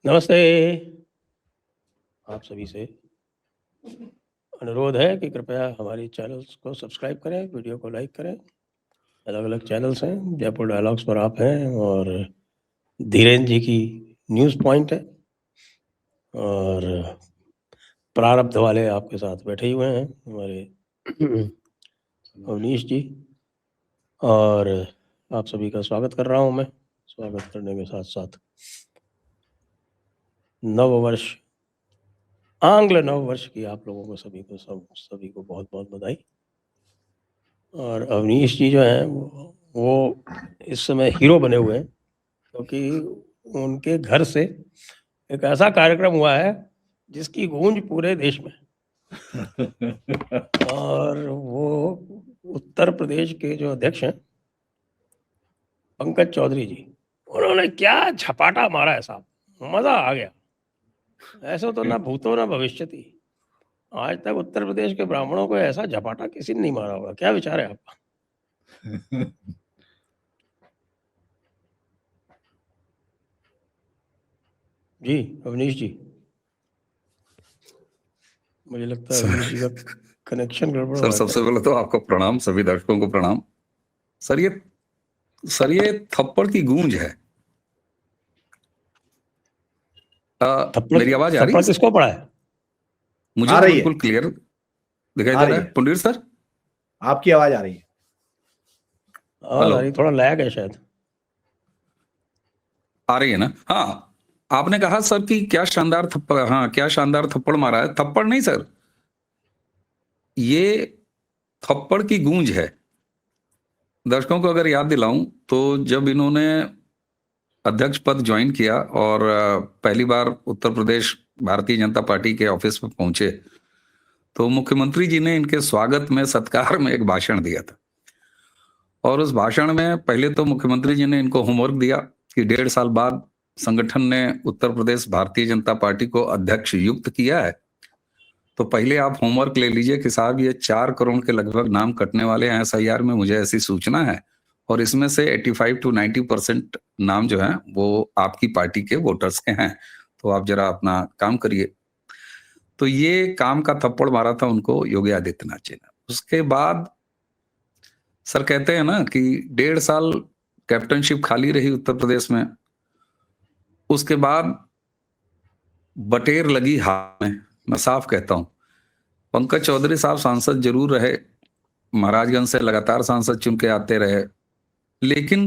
नमस्ते। आप सभी से अनुरोध है कि कृपया हमारी चैनल्स को सब्सक्राइब करें, वीडियो को लाइक करें। अलग-अलग चैनल्स हैं, जयपुर डायलॉग्स पर आप हैं और धीरेन जी की न्यूज़ पॉइंट है और प्रारब्ध वाले आपके साथ बैठे हुए हैं हमारे अवनीश जी और आप सभी का स्वागत कर रहा हूँ मैं। स्वागत करने के साथ-साथ नववर्ष आंग्ल नववर्ष की आप लोगों को सभी को बहुत-बहुत बधाई। और अवनीश जी जो हैं वो इस समय हीरो बने हुए हैं क्योंकि उनके घर से एक ऐसा कार्यक्रम हुआ है जिसकी गूंज पूरे देश में और वो उत्तर प्रदेश के जो अध्यक्ष हैं पंकज चौधरी जी, उन्होंने क्या झपाटा मारा है साहब, मजा आ गया। ऐसा तो ना भूतो ना भविष्यति। आज तक उत्तर प्रदेश के ब्राह्मणों को ऐसा झपाटा किसी ने नहीं मारा होगा। क्या विचार है आपका? जी अवनीश जी, मुझे लगता है अवनीश जी का कनेक्शन गड़बड़ सर, हुआ है सबसे क्या? पहले तो आपको प्रणाम, सभी दर्शकों को प्रणाम। सर ये थप्पड़ की गूंज है। मेरी आवाज आ रही थप्पड़ है? किसको पड़ा है? मुझे तो बिल्कुल क्लियर दिखाई दे रहा है। पुंडीर सर, आपकी आवाज आ रही है। आवाज आ रही, थोड़ा लैग है शायद। आ रही है ना? हाँ, आपने कहा सर कि क्या शानदार थप्पड़, हाँ क्या शानदार थप्पड़ मारा है। थप्पड़ नहीं सर, ये थप्पड़ की गूंज है। दर्शकों को अगर याद दिलाऊं तो जब इन्होंने अध्यक्ष पद ज्वाइन किया और पहली बार उत्तर प्रदेश भारतीय जनता पार्टी के ऑफिस में पहुंचे तो मुख्यमंत्री जी ने इनके स्वागत में सत्कार में एक भाषण दिया था और उस भाषण में पहले तो मुख्यमंत्री जी ने इनको होमवर्क दिया कि 1.5 साल बाद संगठन ने उत्तर प्रदेश भारतीय जनता पार्टी को अध्यक्ष युक्त किया है, तो पहले आप होमवर्क ले लीजिए कि साहब ये 4 करोड़ के लगभग नाम कटने वाले हैं SIR में, मुझे ऐसी सूचना है और इसमें से 85 to 90% नाम जो है वो आपकी पार्टी के वोटर्स के हैं, तो आप जरा अपना काम करिए। तो ये काम का थप्पड़ मारा था उनको योगी आदित्यनाथ जी ने। उसके बाद सर कहते हैं ना कि 1.5 साल कैप्टनशिप खाली रही उत्तर प्रदेश में, उसके बाद बटेर लगी हाथ में। मैं साफ कहता हूं, पंकज चौधरी साहब सांसद जरूर रहे, महाराजगंज से लगातार सांसद चुन के आते रहे, लेकिन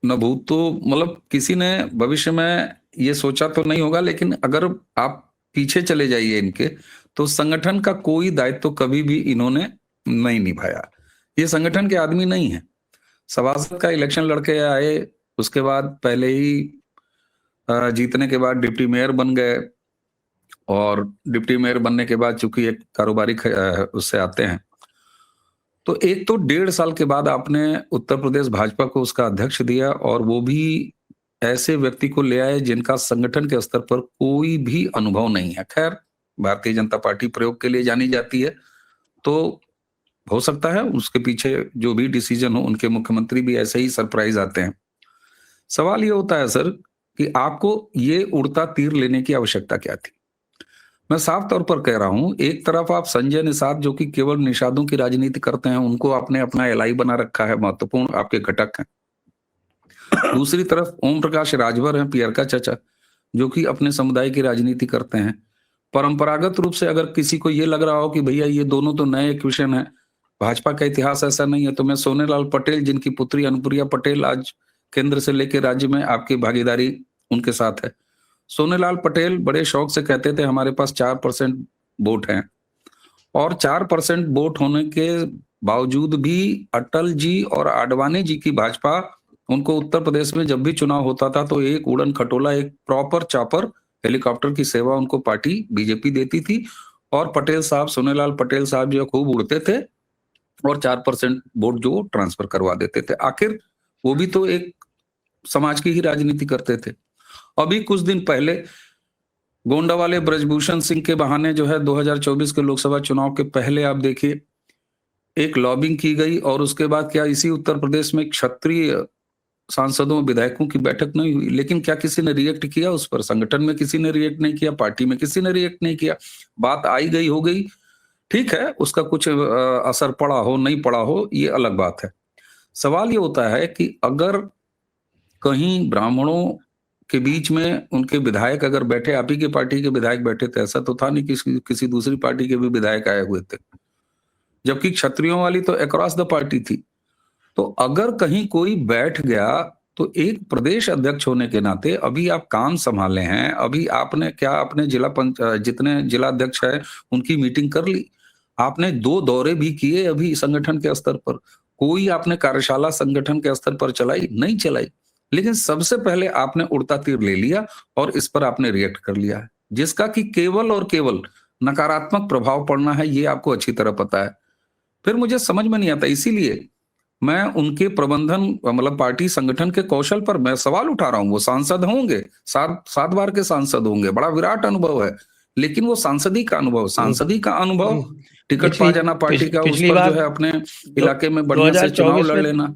न भूत तो मतलब किसी ने भविष्य में ये सोचा तो नहीं होगा, लेकिन अगर आप पीछे चले जाइए इनके तो संगठन का कोई दायित्व तो कभी भी इन्होंने नहीं निभाया। ये संगठन के आदमी नहीं है। सभासद का इलेक्शन लड़के आए, उसके बाद पहले ही जीतने के बाद डिप्टी मेयर बन गए और डिप्टी मेयर बनने के बाद चूंकि एक कारोबारी उससे आते हैं, तो एक तो 1.5 साल के बाद आपने उत्तर प्रदेश भाजपा को उसका अध्यक्ष दिया और वो भी ऐसे व्यक्ति को ले आए जिनका संगठन के स्तर पर कोई भी अनुभव नहीं है। खैर, भारतीय जनता पार्टी प्रयोग के लिए जानी जाती है, तो हो सकता है उसके पीछे जो भी डिसीजन हो उनके मुख्यमंत्री भी ऐसे ही सरप्राइज आते हैं। सवाल ये होता है सर कि आपको ये उड़ता तीर लेने की आवश्यकता क्या थी? मैं साफ तौर पर कह रहा हूं, एक तरफ आप संजय निषाद जो कि केवल निषादों की राजनीति करते हैं, उनको आपने अपना एलआई बना रखा है, महत्वपूर्ण आपके घटक हैं। दूसरी तरफ ओम प्रकाश राजभर हैं, पियर का चाचा, जो कि अपने समुदाय की राजनीति करते हैं। परंपरागत रूप से अगर किसी को ये लग रहा हो कि भैया ये दोनों तो नए क्वेश्चन है, भाजपा का इतिहास ऐसा नहीं है, तो मैं सोनेलाल पटेल जिनकी पुत्री अनुप्रिया पटेल आज केंद्र से लेकर राज्य में आपकी भागीदारी उनके साथ है। सोनेलाल पटेल बड़े शौक से कहते थे हमारे पास 4% वोट हैं और 4% वोट होने के बावजूद भी अटल जी और आडवाणी जी की भाजपा उनको उत्तर प्रदेश में जब भी चुनाव होता था तो एक उड़न खटोला, एक प्रॉपर चॉपर हेलीकॉप्टर की सेवा उनको पार्टी बीजेपी देती थी और पटेल साहब, सोनेलाल पटेल साहब जो खूब उड़ते थे और 4% वोट जो ट्रांसफर करवा देते थे। आखिर वो भी तो एक समाज की ही राजनीति करते थे। अभी कुछ दिन पहले गोंडा वाले ब्रजभूषण सिंह के बहाने जो है 2024 के लोकसभा चुनाव के पहले आप देखिए एक लॉबिंग की गई और उसके बाद क्या इसी उत्तर प्रदेश में क्षत्रिय सांसदों विधायकों की बैठक नहीं हुई, लेकिन क्या किसी ने रिएक्ट किया उस पर? संगठन में किसी ने रिएक्ट नहीं किया, पार्टी में किसी ने रिएक्ट नहीं किया। बात आई गई हो गई, ठीक है, उसका कुछ असर पड़ा हो नहीं पड़ा हो ये अलग बात है। सवाल ये होता है कि अगर कहीं ब्राह्मणों के बीच में उनके विधायक अगर बैठे, आप ही की पार्टी के विधायक बैठे थे, ऐसा तो था नहीं कि किसी दूसरी पार्टी के भी विधायक आए हुए थे, जबकि क्षत्रियों वाली तो अक्रॉस द पार्टी थी। तो अगर कहीं कोई बैठ गया तो एक प्रदेश अध्यक्ष होने के नाते अभी आप काम संभाले हैं, अभी आपने क्या अपने जितने जिला अध्यक्ष है उनकी मीटिंग कर ली, आपने 2 दौरे भी किए अभी संगठन के स्तर पर, कोई आपने कार्यशाला संगठन के स्तर पर चलाई नहीं चलाई, लेकिन सबसे पहले आपने उड़ता तीर ले लिया और इस पर आपने रिएक्ट कर लिया है, जिसका कि केवल और केवल नकारात्मक प्रभाव पड़ना है, ये आपको अच्छी तरह पता है। फिर मुझे समझ में नहीं आता, इसीलिए मैं उनके प्रबंधन मतलब पार्टी संगठन के कौशल पर मैं सवाल उठा रहा हूं। वो सांसद होंगे, 7 बार के सांसद होंगे, बड़ा विराट अनुभव है, लेकिन वो सांसदी का अनुभव टिकट पा जाना पार्टी का, उस पर जो है अपने इलाके में बढ़िया से चुनाव लड़ लेना।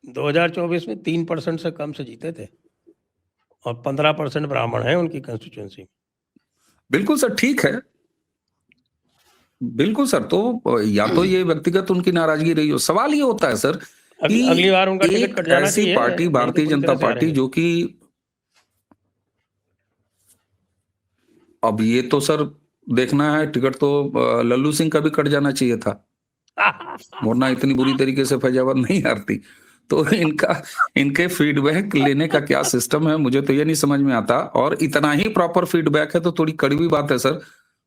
2024 में 3% से कम से जीते थे और 15% ब्राह्मण है उनकी कंस्टिट्यूएंसी। बिल्कुल सर, ठीक है, बिल्कुल सर। तो या तो ये व्यक्तिगत उनकी नाराजगी रही हो। सवाल ये होता है सर कि अगली बार उनका टिकट कट जाना चाहिए। ऐसी पार्टी भारतीय जनता पार्टी जो कि अब ये तो सर देखना है, टिकट तो लल्लू सिंह का भी कट जाना चाहिए था, वरना इतनी बुरी तरीके से फैजाबाद नहीं हारती। तो इनके फीडबैक लेने का क्या सिस्टम है मुझे तो ये नहीं समझ में आता। और इतना ही प्रॉपर फीडबैक है तो थोड़ी कड़वी बात है सर,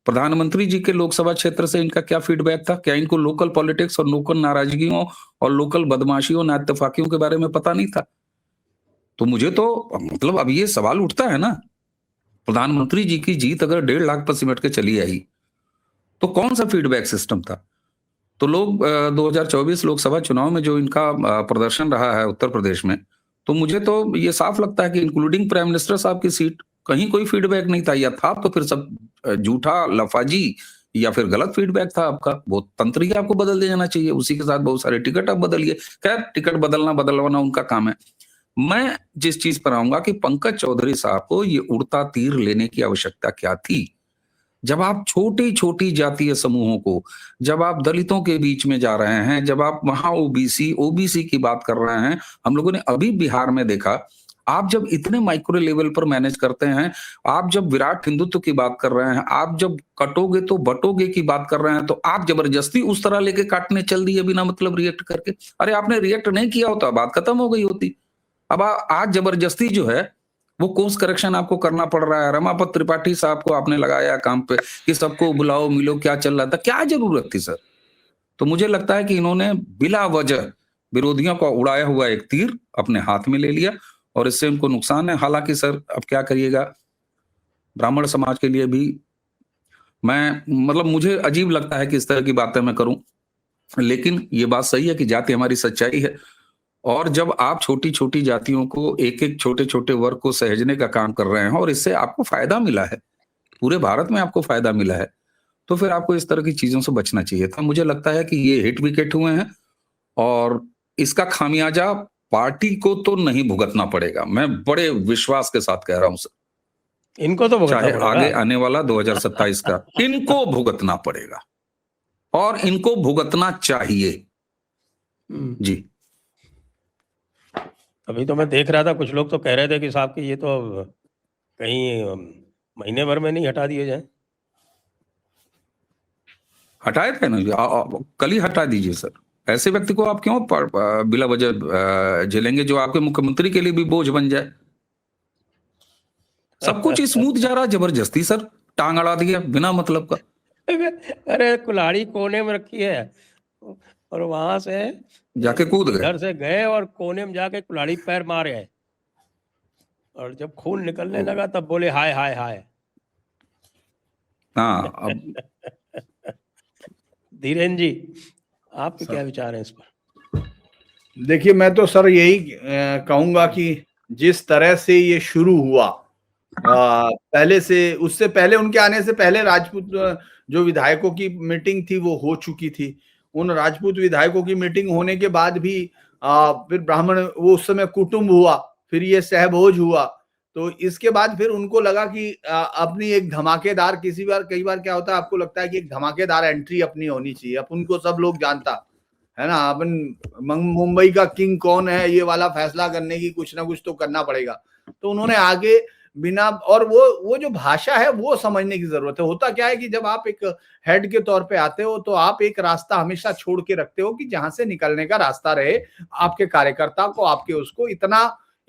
प्रधानमंत्री जी के लोकसभा क्षेत्र से इनका क्या फीडबैक था? क्या इनको लोकल पॉलिटिक्स और लोकल नाराजगियों और लोकल बदमाशियों नाइत्तेफाकियों के बारे में पता नहीं था? तो मुझे तो मतलब अब ये सवाल उठता है ना, प्रधानमंत्री जी की जीत अगर 1.5 लाख पर सिमट के चली आई तो कौन सा फीडबैक सिस्टम था? तो लोग 2024 लोकसभा चुनाव में जो इनका प्रदर्शन रहा है उत्तर प्रदेश में, तो मुझे तो ये साफ लगता है कि इंक्लूडिंग प्राइम मिनिस्टर साहब की सीट कहीं कोई फीडबैक नहीं था, या था तो फिर सब झूठा लफाजी या फिर गलत फीडबैक था आपका। वो तंत्र ही आपको बदल दे जाना चाहिए, उसी के साथ बहुत सारे टिकट आप बदलिए। खैर, टिकट बदलवाना उनका काम है। मैं जिस चीज पर आऊंगा कि पंकज चौधरी साहब को ये उड़ता तीर लेने की आवश्यकता क्या थी? जब आप छोटी छोटी जातीय समूहों को, जब आप दलितों के बीच में जा रहे हैं, जब आप वहां ओबीसी की बात कर रहे हैं, हम लोगों ने अभी बिहार में देखा, आप जब इतने माइक्रो लेवल पर मैनेज करते हैं, आप जब विराट हिंदुत्व की बात कर रहे हैं, आप जब कटोगे तो बटोगे की बात कर रहे हैं, तो आप जबरदस्ती उस तरह लेके काटने चल दिए बिना मतलब रिएक्ट करके। अरे आपने रिएक्ट नहीं किया होता, बात खत्म हो गई होती। अब आज जबरदस्ती जो है वो कोर्स करेक्शन आपको करना पड़ रहा है। रमापत त्रिपाठी साहब को आपने लगाया काम पे कि सबको बुलाओ मिलो, क्या चल रहा था, क्या जरूरत थी सर? तो मुझे लगता है कि इन्होंने बिला वजह विरोधियों का उड़ाया हुआ एक तीर अपने हाथ में ले लिया और इससे उनको नुकसान है। हालांकि सर अब क्या करिएगा, ब्राह्मण समाज के लिए भी मैं मतलब मुझे अजीब लगता है कि इस तरह की बातें मैं करूं, लेकिन ये बात सही है कि जाति हमारी सच्चाई है। और जब आप छोटी छोटी जातियों को, एक एक छोटे छोटे वर्ग को सहेजने का काम कर रहे हैं और इससे आपको फायदा मिला है, पूरे भारत में आपको फायदा मिला है, तो फिर आपको इस तरह की चीजों से बचना चाहिए था। मुझे लगता है कि ये हिट विकेट हुए हैं और इसका खामियाजा पार्टी को तो नहीं भुगतना पड़ेगा, मैं बड़े विश्वास के साथ कह रहा हूं सर। इनको तो भुगतना चाहे पड़ेगा। आगे आने वाला 2027 का इनको भुगतना पड़ेगा और इनको भुगतना चाहिए जी। अभी तो मैं देख रहा था, कुछ लोग तो कह रहे थे कि साहब कि ये तो कहीं महीने भर में नहीं हटा दिए जाए। हटाए थे ना, कल ही हटा दीजिए सर। ऐसे व्यक्ति को आप क्यों बिला वजह झेलेंगे जो आपके मुख्यमंत्री के लिए भी बोझ बन जाए? सब कुछ स्मूथ जा रहा, जबरदस्ती सर टांग अड़ा दिया बिना मतलब का। अरे कुल्हाड़ी कोने में रखी है और वहां से जाके कूद गए, इधर से गए और कोने में जाके कुल्हाड़ी पैर मारे हैं और जब खून निकलने लगा तब बोले हाय हाय हाय। हाँ अब धीरेन्द्र जी, आपके क्या विचार हैं इस पर? देखिए, मैं तो सर यही कहूंगा कि जिस तरह से ये शुरू हुआ, पहले से, उससे पहले, उनके आने से पहले राजपूत जो विधायकों की मीटिंग थी वो हो चुकी थी। उन राजपूत विधायकों की मीटिंग होने के बाद भी फिर ब्राह्मण, वो उस समय कुटुंब हुआ, फिर ये सहभोज हुआ। तो इसके बाद फिर उनको लगा कि अपनी एक धमाकेदार, कई बार क्या होता है, आपको लगता है कि एक धमाकेदार एंट्री अपनी होनी चाहिए, अपन को सब लोग जानता है ना, अपन मुंबई का किंग कौन है, ये वाला फैसला करने की कुछ ना कुछ तो करना पड़ेगा। तो उन्होंने आगे बिना, और वो जो भाषा है वो समझने की जरूरत है। होता क्या है कि जब आप एक हेड के तौर पे आते हो तो आप एक रास्ता हमेशा छोड़ के रखते हो कि जहां से निकलने का रास्ता रहे, आपके कार्यकर्ता को, आपके उसको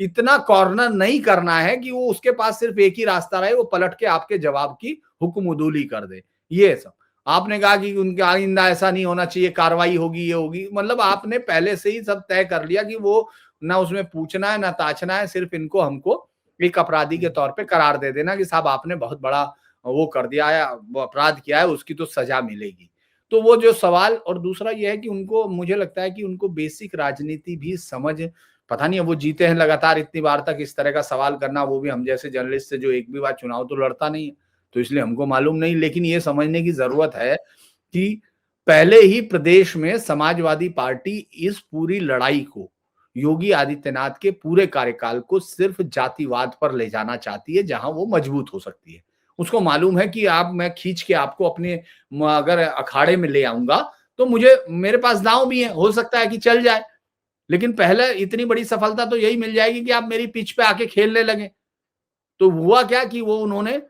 इतना कॉर्नर नहीं करना है कि वो उसके पास सिर्फ एक ही रास्ता रहे, वो पलट के आपके जवाब की हुक्मउदूली कर दे। ये सब आपने कहा कि उनके आइंदा ऐसा नहीं होना चाहिए, कार्रवाई होगी, ये होगी, मतलब आपने पहले से ही सब तय कर लिया कि वो ना उसमें पूछना है ना ताछना है, सिर्फ इनको हमको एक अपराधी के तौर पे करार दे देना कि साहब आपने बहुत बड़ा वो कर दिया है, वो अपराध किया है, उसकी तो सजा मिलेगी। तो वो जो सवाल, और दूसरा ये है कि उनको, मुझे लगता है कि उनको बेसिक राजनीति भी समझ, पता नहीं है, वो जीते हैं लगातार इतनी बार तक इस तरह का सवाल करना, वो भी हम जैसे जर्नलिस्ट से जो एक भी बार चुनाव तो लड़ता नहीं है, तो इसलिए हमको मालूम नहीं। लेकिन ये समझने की जरूरत है कि पहले ही प्रदेश में समाजवादी पार्टी इस पूरी लड़ाई को, योगी आदित्यनाथ के पूरे कार्यकाल को सिर्फ जातिवाद पर ले जाना चाहती है, जहां वो मजबूत हो सकती है। उसको मालूम है कि मैं खींच के आपको अपने अगर अखाड़े में ले आऊंगा तो मेरे पास दांव भी है, हो सकता है कि चल जाए, लेकिन पहले इतनी बड़ी सफलता तो यही मिल जाएगी कि आप मेरी पिच पे आके खेलने लगे। तो हुआ क्या कि वो उन्होंने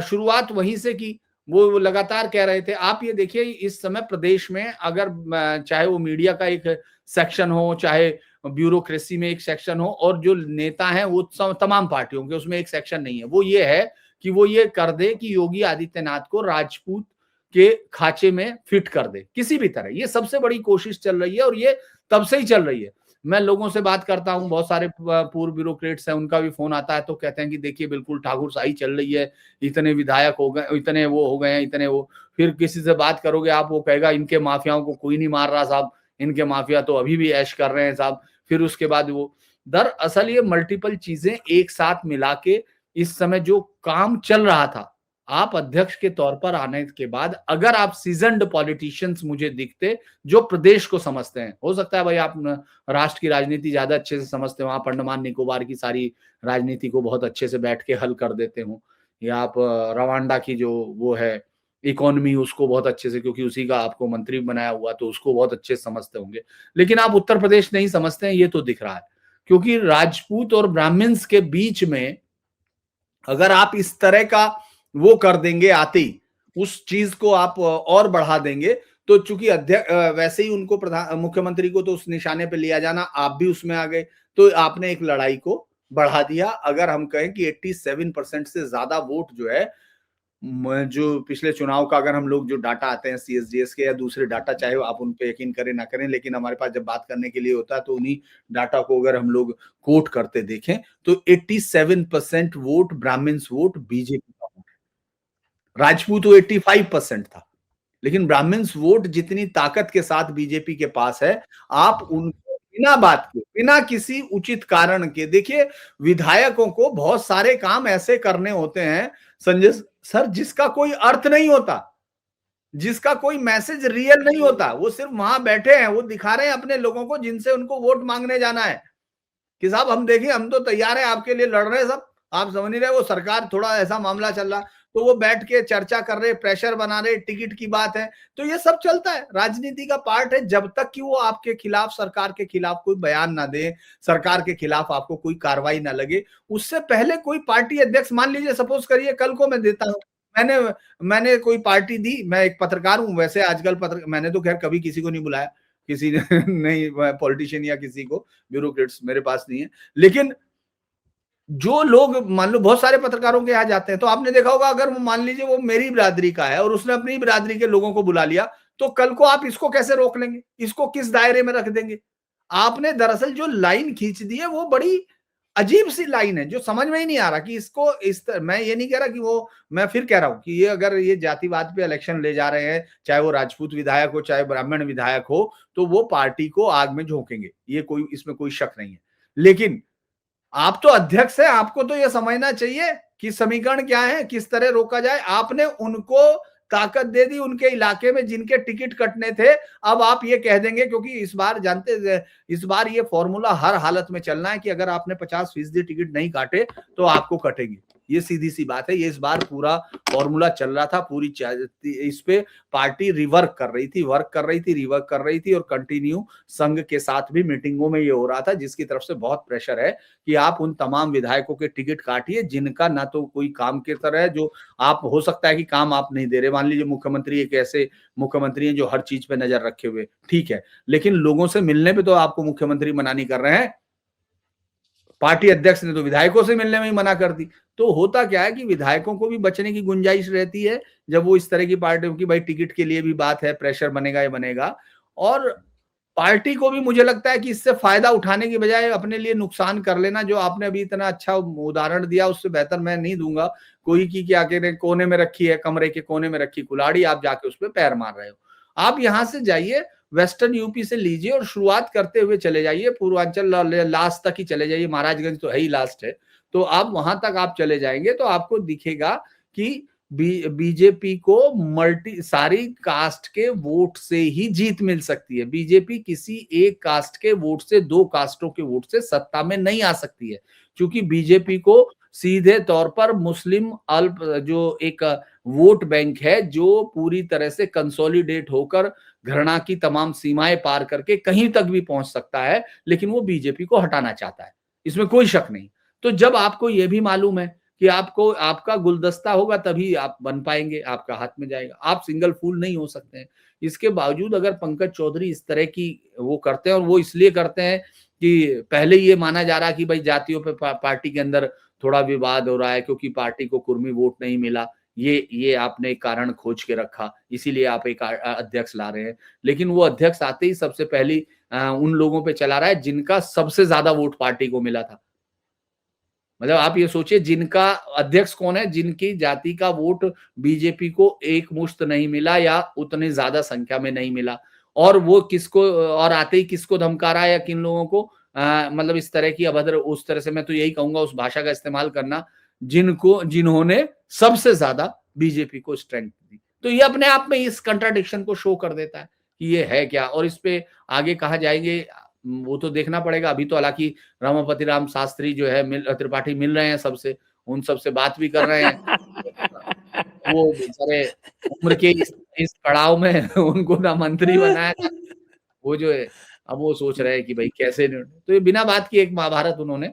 शुरुआत वहीं से की। वो लगातार कह रहे थे, आप ये देखिए इस समय प्रदेश में अगर चाहे वो मीडिया का एक सेक्शन हो, चाहे ब्यूरोक्रेसी में एक सेक्शन हो, और जो नेता हैं वो तमाम पार्टियों के, उसमें एक सेक्शन नहीं है, वो ये है कि वो ये कर दे कि योगी आदित्यनाथ को राजपूत के खांचे में फिट कर दे किसी भी तरह। ये सबसे बड़ी कोशिश चल रही है और ये तब से ही चल रही है। मैं लोगों से बात करता हूं, बहुत सारे पूर्व ब्यूरोक्रेट्स हैं, उनका भी फोन आता है तो कहते हैं कि देखिए बिल्कुल ठाकुरशाही चल रही है, इतने विधायक हो गए, इतने वो हो गए हैं, इतने वो। फिर किसी से बात करोगे आप, वो कहेगा इनके माफियाओं को कोई नहीं मार रहा साहब, इनके माफिया तो अभी भी ऐश कर रहे हैं साहब। फिर उसके बाद वो, दरअसल ये मल्टीपल चीजें एक साथ मिला के इस समय जो काम चल रहा था, आप अध्यक्ष के तौर पर आने के बाद अगर आप सीजन्ड पॉलिटिशियंस मुझे दिखते जो प्रदेश को समझते हैं, हो सकता है भाई आप राष्ट्र की राजनीति ज्यादा अच्छे से समझते हो, आप अंडमान निकोबार की सारी राजनीति को बहुत अच्छे से बैठ के हल कर देते हो, या आप रवांडा की जो वो है इकोनॉमी, उसको बहुत अच्छे से, क्योंकि उसी का आपको मंत्री बनाया हुआ, तो उसको बहुत अच्छे से समझते होंगे। लेकिन आप उत्तर प्रदेश नहीं समझते हैं, ये तो दिख रहा है, क्योंकि राजपूत और ब्राह्मण्स के बीच में अगर आप इस तरह का वो कर देंगे, आते ही उस चीज को आप और बढ़ा देंगे, तो चूंकि अध्यक्ष वैसे ही उनको मुख्यमंत्री को तो उस निशाने पे लिया जाना, आप भी उसमें आ गए, तो आपने एक लड़ाई को बढ़ा दिया। अगर हम कहें कि 87% से ज्यादा वोट जो है, जो पिछले चुनाव का अगर हम लोग जो डाटा आते हैं सीएसडीएस के या दूसरे डाटा, चाहे आप उन पे यकीन करें ना करें, लेकिन हमारे पास जब बात करने के लिए होता है तो उन्हीं डाटा को अगर हम लोग कोट करते देखें तो 87% वोट ब्राह्मण्स वोट बीजेपी का वोट है। राजपूत वो 85% था, लेकिन ब्राह्मण्स वोट जितनी ताकत के साथ बीजेपी के पास है, आप उनको बिना बात के, बिना किसी उचित कारण के, देखिए विधायकों को बहुत सारे काम ऐसे करने होते हैं संजय सर, जिसका कोई अर्थ नहीं होता, जिसका कोई मैसेज रियल नहीं होता, वो सिर्फ वहां बैठे हैं, वो दिखा रहे हैं अपने लोगों को जिनसे उनको वोट मांगने जाना है कि साहब हम देखिए, हम तो तैयार हैं आपके लिए, लड़ रहे हैं सब, आप समझ नहीं रहे। वो सरकार थोड़ा ऐसा मामला चल रहा, तो वो बैठ के चर्चा कर रहे, प्रेशर बना रहे, टिकट की बात है, तो ये सब चलता है, राजनीति का पार्ट है। जब तक कि वो आपके खिलाफ, सरकार के खिलाफ कोई बयान ना दे, सरकार के खिलाफ आपको कोई कार्रवाई ना लगे, उससे पहले कोई पार्टी अध्यक्ष, मान लीजिए सपोज करिए कल को मैं देता हूं, मैंने कोई पार्टी दी, मैं एक पत्रकार हूं, वैसे आजकल मैंने तो खैर कभी किसी को नहीं बुलाया, किसी ने नहीं, पॉलिटिशियन या किसी को, ब्यूरोक्रेट्स मेरे पास नहीं है, लेकिन जो लोग मान लो बहुत सारे पत्रकारों के यहाँ जाते हैं, तो आपने देखा होगा अगर वो मान लीजिए वो मेरी बिरादरी का है और उसने अपनी बिरादरी के लोगों को बुला लिया, तो कल को आप इसको कैसे रोक लेंगे, इसको किस दायरे में रख देंगे। आपने दरअसल जो लाइन खींच दी है वो बड़ी अजीब सी लाइन है, जो समझ में ही नहीं आ रहा कि इसको मैं ये नहीं कह रहा कि वो, मैं फिर कह रहा हूं कि ये अगर ये जातिवाद पे इलेक्शन ले जा रहे हैं, चाहे वो राजपूत विधायक हो चाहे ब्राह्मण विधायक हो, तो वो पार्टी को आग में झोंकेंगे, ये कोई, इसमें कोई शक नहीं है। लेकिन आप तो अध्यक्ष हैं, आपको तो यह समझना चाहिए कि समीकरण क्या है, किस तरह रोका जाए। आपने उनको ताकत दे दी उनके इलाके में जिनके टिकट कटने थे। अब आप ये कह देंगे, क्योंकि इस बार इस बार ये फॉर्मूला हर हालत में चलना है कि अगर आपने 50% टिकट नहीं काटे तो आपको कटेंगे। ये सीधी सी बात है। ये इस बार पूरा फॉर्मूला चल रहा था। पूरी इस पे पार्टी रिवर्क कर रही थी, रिवर्क कर रही थी और कंटिन्यू संघ के साथ भी मीटिंगों में ये हो रहा था, जिसकी तरफ से बहुत प्रेशर है कि आप उन तमाम विधायकों के टिकट काटिए जिनका ना तो कोई काम की तरह है, जो आप हो सकता है कि काम आप नहीं दे रहे। मान लीजिए मुख्यमंत्री एक ऐसे मुख्यमंत्री हैं जो हर चीज पे नजर रखे हुए, ठीक है, लेकिन लोगों से मिलने पे तो आपको मुख्यमंत्री मना नहीं कर रहे हैं। पार्टी अध्यक्ष ने तो विधायकों से मिलने में ही मना कर दी। तो होता क्या है कि विधायकों को भी बचने की गुंजाइश रहती है जब वो इस तरह की पार्टियों की, भाई टिकट के लिए भी बात है, प्रेशर बनेगा ये बनेगा। और पार्टी को भी मुझे लगता है कि इससे फायदा उठाने की बजाय अपने लिए नुकसान कर लेना। जो आपने अभी इतना अच्छा उदाहरण दिया, उससे बेहतर मैं नहीं दूंगा कोई की क्या कह रहे, कोने में रखी है, कमरे के कोने में रखी कुल्हाड़ी, आप जाके उस पर पैर मार रहे हो। आप यहां से जाइए, वेस्टर्न यूपी से लीजिए और शुरुआत करते हुए चले जाइए, पूर्वांचल लास्ट तक ही चले जाइए, महाराजगंज तो है ही लास्ट है, तो आप वहां तक आप चले जाएंगे तो आपको दिखेगा कि बीजेपी को सारी कास्ट के वोट से ही जीत मिल सकती है। बीजेपी किसी एक कास्ट के वोट से, दो कास्टों के वोट से सत्ता में नहीं आ सकती है, क्योंकि बीजेपी को सीधे तौर पर मुस्लिम अल्प जो एक वोट बैंक है, जो पूरी तरह से कंसोलिडेट होकर घृणा की तमाम सीमाएं पार करके कहीं तक भी पहुंच सकता है, लेकिन वो बीजेपी को हटाना चाहता है, इसमें कोई शक नहीं। तो जब आपको यह भी मालूम है कि आपको आपका गुलदस्ता होगा तभी आप बन पाएंगे, आपका हाथ में जाएगा, आप सिंगल फूल नहीं हो सकते हैं। इसके बावजूद अगर पंकज चौधरी इस तरह की वो करते हैं, और वो इसलिए करते हैं कि पहले ये माना जा रहा कि भाई जातियों पे पार्टी के अंदर थोड़ा विवाद हो रहा है क्योंकि पार्टी को कुर्मी वोट नहीं मिला, ये आपने एक कारण खोज के रखा, इसीलिए आप एक अध्यक्ष ला रहे हैं। लेकिन वो अध्यक्ष आते ही सबसे पहली उन लोगों पे चला रहा है जिनका सबसे ज्यादा वोट पार्टी को मिला था। मतलब आप ये सोचिए, जिनका अध्यक्ष कौन है, जिनकी जाति का वोट बीजेपी को एक मुश्त नहीं मिला या उतनी ज्यादा संख्या में नहीं मिला, और वो किसको, और आते ही किसको धमका रहा है या किन लोगों को, मतलब इस तरह की अभद्र, उस तरह से मैं तो यही कहूंगा उस भाषा का इस्तेमाल करना जिन्होंने सबसे ज्यादा बीजेपी को स्ट्रेंथ दी। तो ये अपने आप में इस कंट्राडिक्शन को शो कर देता है कि ये है क्या, और इस पे आगे कहा जाएंगे वो तो देखना पड़ेगा। अभी तो हालांकि रमापति राम शास्त्री जो है त्रिपाठी मिल रहे हैं सबसे, उन सबसे बात भी कर रहे हैं। वो बेचारे उम्र के इस पड़ाव में उनको ना मंत्री बनाया था, वो जो है अब वो सोच रहे हैं कि भाई कैसे, तो ये बिना बात की एक महाभारत उन्होंने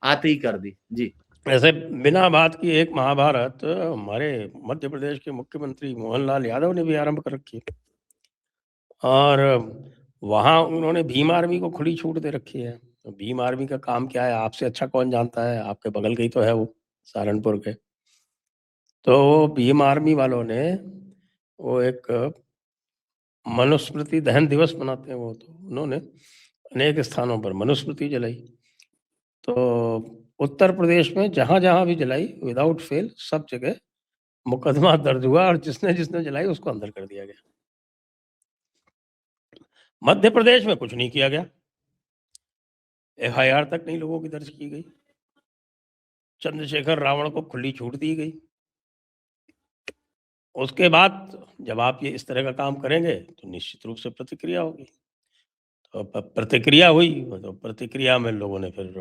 आते ही कर दी। जी, ऐसे बिना बात की एक महाभारत हमारे मध्य प्रदेश के मुख्यमंत्री मोहनलाल यादव ने भी आरंभ कर रखी है, और वहां उन्होंने भीम आर्मी को खुली छूट दे रखी है। तो भीम आर्मी का काम क्या है आपसे अच्छा कौन जानता है, आपके बगल के ही तो है वो, सहारनपुर के। तो भीम आर्मी वालों ने वो एक मनुस्मृति दहन दिवस मनाते हैं, वो तो उन्होंने अनेक स्थानों पर मनुस्मृति जलाई। तो उत्तर प्रदेश में जहां जहां भी जलाई, विदाउट फेल सब जगह मुकदमा दर्ज हुआ और जिसने जिसने जलाई उसको अंदर कर दिया गया। मध्य प्रदेश में कुछ नहीं किया गया, FIR तक नहीं लोगों की दर्ज की गई, चंद्रशेखर रावण को खुली छूट दी गई। उसके बाद जब आप ये इस तरह का काम करेंगे तो निश्चित रूप से प्रतिक्रिया होगी। तो प्रतिक्रिया हुई, तो प्रतिक्रिया में लोगों ने फिर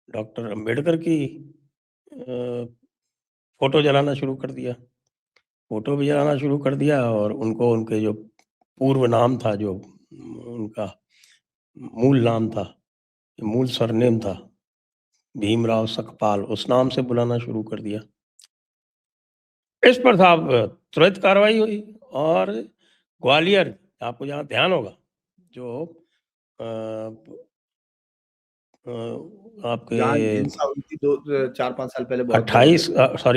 डॉक्टर अंबेडकर की फोटो जलाना शुरू कर दिया, फोटो भी जलाना शुरू कर दिया, और उनको उनके जो पूर्व नाम था, जो उनका मूल नाम था, मूल सरनेम था भीमराव सकपाल, उस नाम से बुलाना शुरू कर दिया। इस पर साहब तुरंत कार्रवाई हुई। और ग्वालियर, आपको जहाँ ध्यान होगा, जो आपके 4-5 साल पहले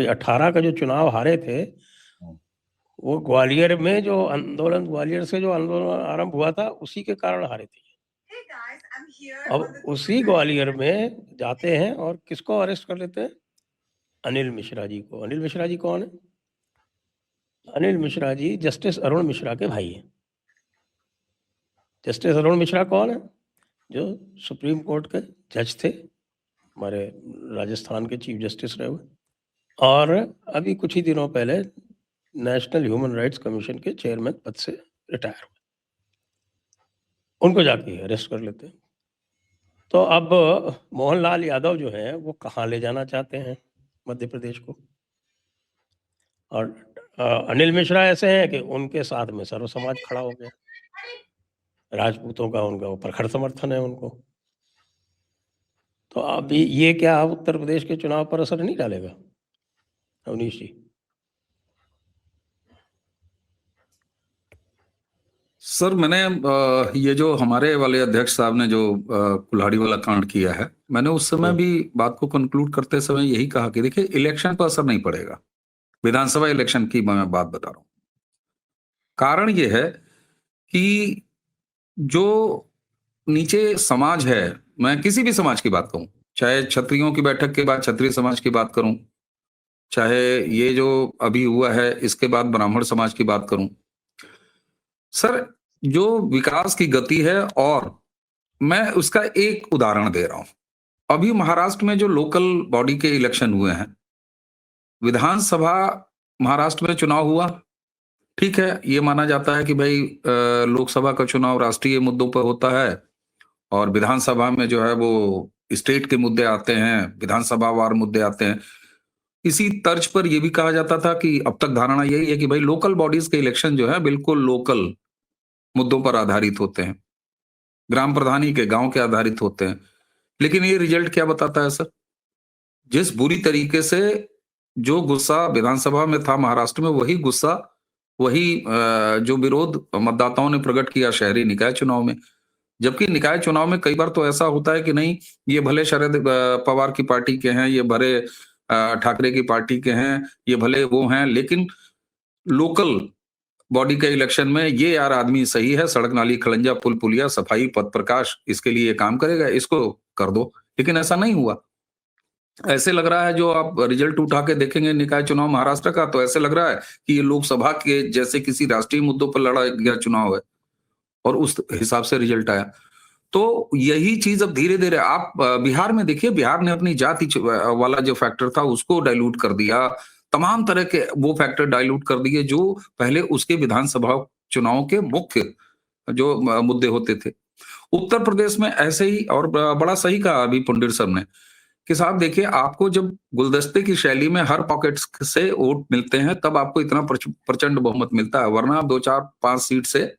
18 का जो चुनाव हारे थे, वो ग्वालियर में जो आंदोलन, ग्वालियर से जो आंदोलन आरंभ हुआ था उसी के कारण हारे थे। अब उसी ग्वालियर में जाते हैं और किसको अरेस्ट कर लेते हैं, अनिल मिश्रा जी को। अनिल मिश्रा जी कौन है? अनिल मिश्रा जी जस्टिस अरुण मिश्रा के भाई हैं। जस्टिस अरुण मिश्रा कौन है? जो सुप्रीम कोर्ट के जज थे, हमारे राजस्थान के चीफ जस्टिस रहे हुए, और अभी कुछ ही दिनों पहले नेशनल ह्यूमन राइट्स कमीशन के चेयरमैन पद से रिटायर हुए, उनको जाके अरेस्ट कर लेते हैं। तो अब मोहनलाल यादव जो है वो कहाँ ले जाना चाहते हैं मध्य प्रदेश को, और अनिल मिश्रा ऐसे हैं कि उनके साथ में सर्व समाज खड़ा हो गया, राजपूतों का उनका वो प्रखर समर्थन है उनको। तो अब ये क्या उत्तर प्रदेश के चुनाव पर असर नहीं डालेगा अवनीश जी? सर मैंने ये जो हमारे वाले अध्यक्ष साहब ने जो कुल्हाड़ी वाला कांड किया है, मैंने उस समय भी बात को कंक्लूड करते समय यही कहा कि देखिए इलेक्शन पर असर नहीं पड़ेगा, विधानसभा इलेक्शन की मैं बात बता रहा हूं। कारण ये है कि जो नीचे समाज है, मैं किसी भी समाज की बात करूं, चाहे क्षत्रियों की बैठक के बाद क्षत्रिय समाज की बात करूं, चाहे ये जो अभी हुआ है इसके बाद ब्राह्मण समाज की बात करूं, सर जो विकास की गति है, और मैं उसका एक उदाहरण दे रहा हूं। अभी महाराष्ट्र में जो लोकल बॉडी के इलेक्शन हुए हैं, विधानसभा महाराष्ट्र में चुनाव हुआ, ठीक है, ये माना जाता है कि भाई लोकसभा का चुनाव राष्ट्रीय मुद्दों पर होता है और विधानसभा में जो है वो स्टेट के मुद्दे आते हैं, विधानसभा वार मुद्दे आते हैं। इसी तर्ज पर यह भी कहा जाता था कि अब तक धारणा यही है कि भाई लोकल बॉडीज के इलेक्शन जो है बिल्कुल लोकल मुद्दों पर आधारित होते हैं, ग्राम प्रधानी के गांव के आधारित होते हैं। लेकिन ये रिजल्ट क्या बताता है सर? जिस बुरी तरीके से जो गुस्सा विधानसभा में था महाराष्ट्र में, वही गुस्सा, वही जो विरोध मतदाताओं ने प्रकट किया शहरी निकाय चुनाव में। जबकि निकाय चुनाव में कई बार तो ऐसा होता है कि नहीं, ये भले शरद पवार की पार्टी के हैं, ये भले ठाकरे की पार्टी के हैं, ये भले वो हैं, लेकिन लोकल बॉडी के इलेक्शन में ये यार आदमी सही है, सड़क नाली खड़ंजा पुल पुलिया सफाई पथ प्रकाश इसके लिए काम करेगा, इसको कर दो। लेकिन ऐसा नहीं हुआ। ऐसे लग रहा है, जो आप रिजल्ट उठा के देखेंगे निकाय चुनाव महाराष्ट्र का, तो ऐसे लग रहा है कि ये लोकसभा के जैसे किसी राष्ट्रीय मुद्दों पर लड़ा गया चुनाव है, और उस हिसाब से रिजल्ट आया। तो यही चीज अब धीरे धीरे आप बिहार में देखिए, बिहार ने अपनी जाति वाला जो फैक्टर था उसको डाइल्यूट कर दिया, तमाम तरह के वो फैक्टर डाइल्यूट कर दिए जो पहले उसके विधानसभा चुनाव के मुख्य जो मुद्दे होते थे। उत्तर प्रदेश में ऐसे ही, और बड़ा सही कहा अभी पुंडिर साहब ने कि साहब देखिए, आपको जब गुलदस्ते की शैली में हर पॉकेट्स से वोट मिलते हैं तब आपको इतना प्रचंड बहुमत मिलता है, वरना आप 2-4-5 सीट से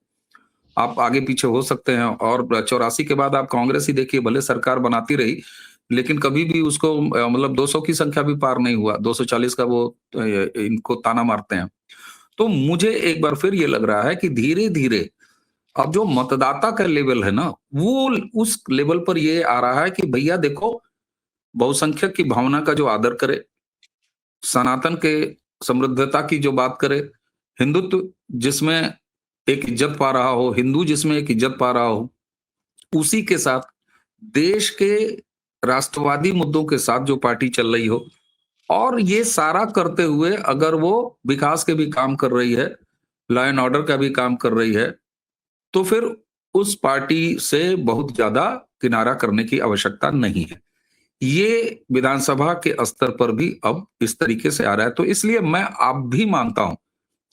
आप आगे पीछे हो सकते हैं। और 84 के बाद आप कांग्रेस ही देखिए, भले सरकार बनाती रही लेकिन कभी भी उसको मतलब 200 की संख्या भी पार नहीं हुआ, 240 का वो इनको ताना मारते हैं। तो मुझे एक बार फिर ये लग रहा है कि धीरे धीरे अब जो मतदाता का लेवल है ना, वो उस लेवल पर ये आ रहा है कि भैया देखो, बहुसंख्यक की भावना का जो आदर करे, सनातन के समृद्धता की जो बात करे, हिंदुत्व जिसमें एक इज्जत पा रहा हो, हिंदू जिसमें एक इज्जत पा रहा हो, उसी के साथ देश के राष्ट्रवादी मुद्दों के साथ जो पार्टी चल रही हो, और ये सारा करते हुए अगर वो विकास के भी काम कर रही है, लॉ एंड ऑर्डर का भी काम कर रही है, तो फिर उस पार्टी से बहुत ज्यादा किनारा करने की आवश्यकता नहीं है। ये विधानसभा के स्तर पर भी अब इस तरीके से आ रहा है। तो इसलिए मैं अब भी मानता हूं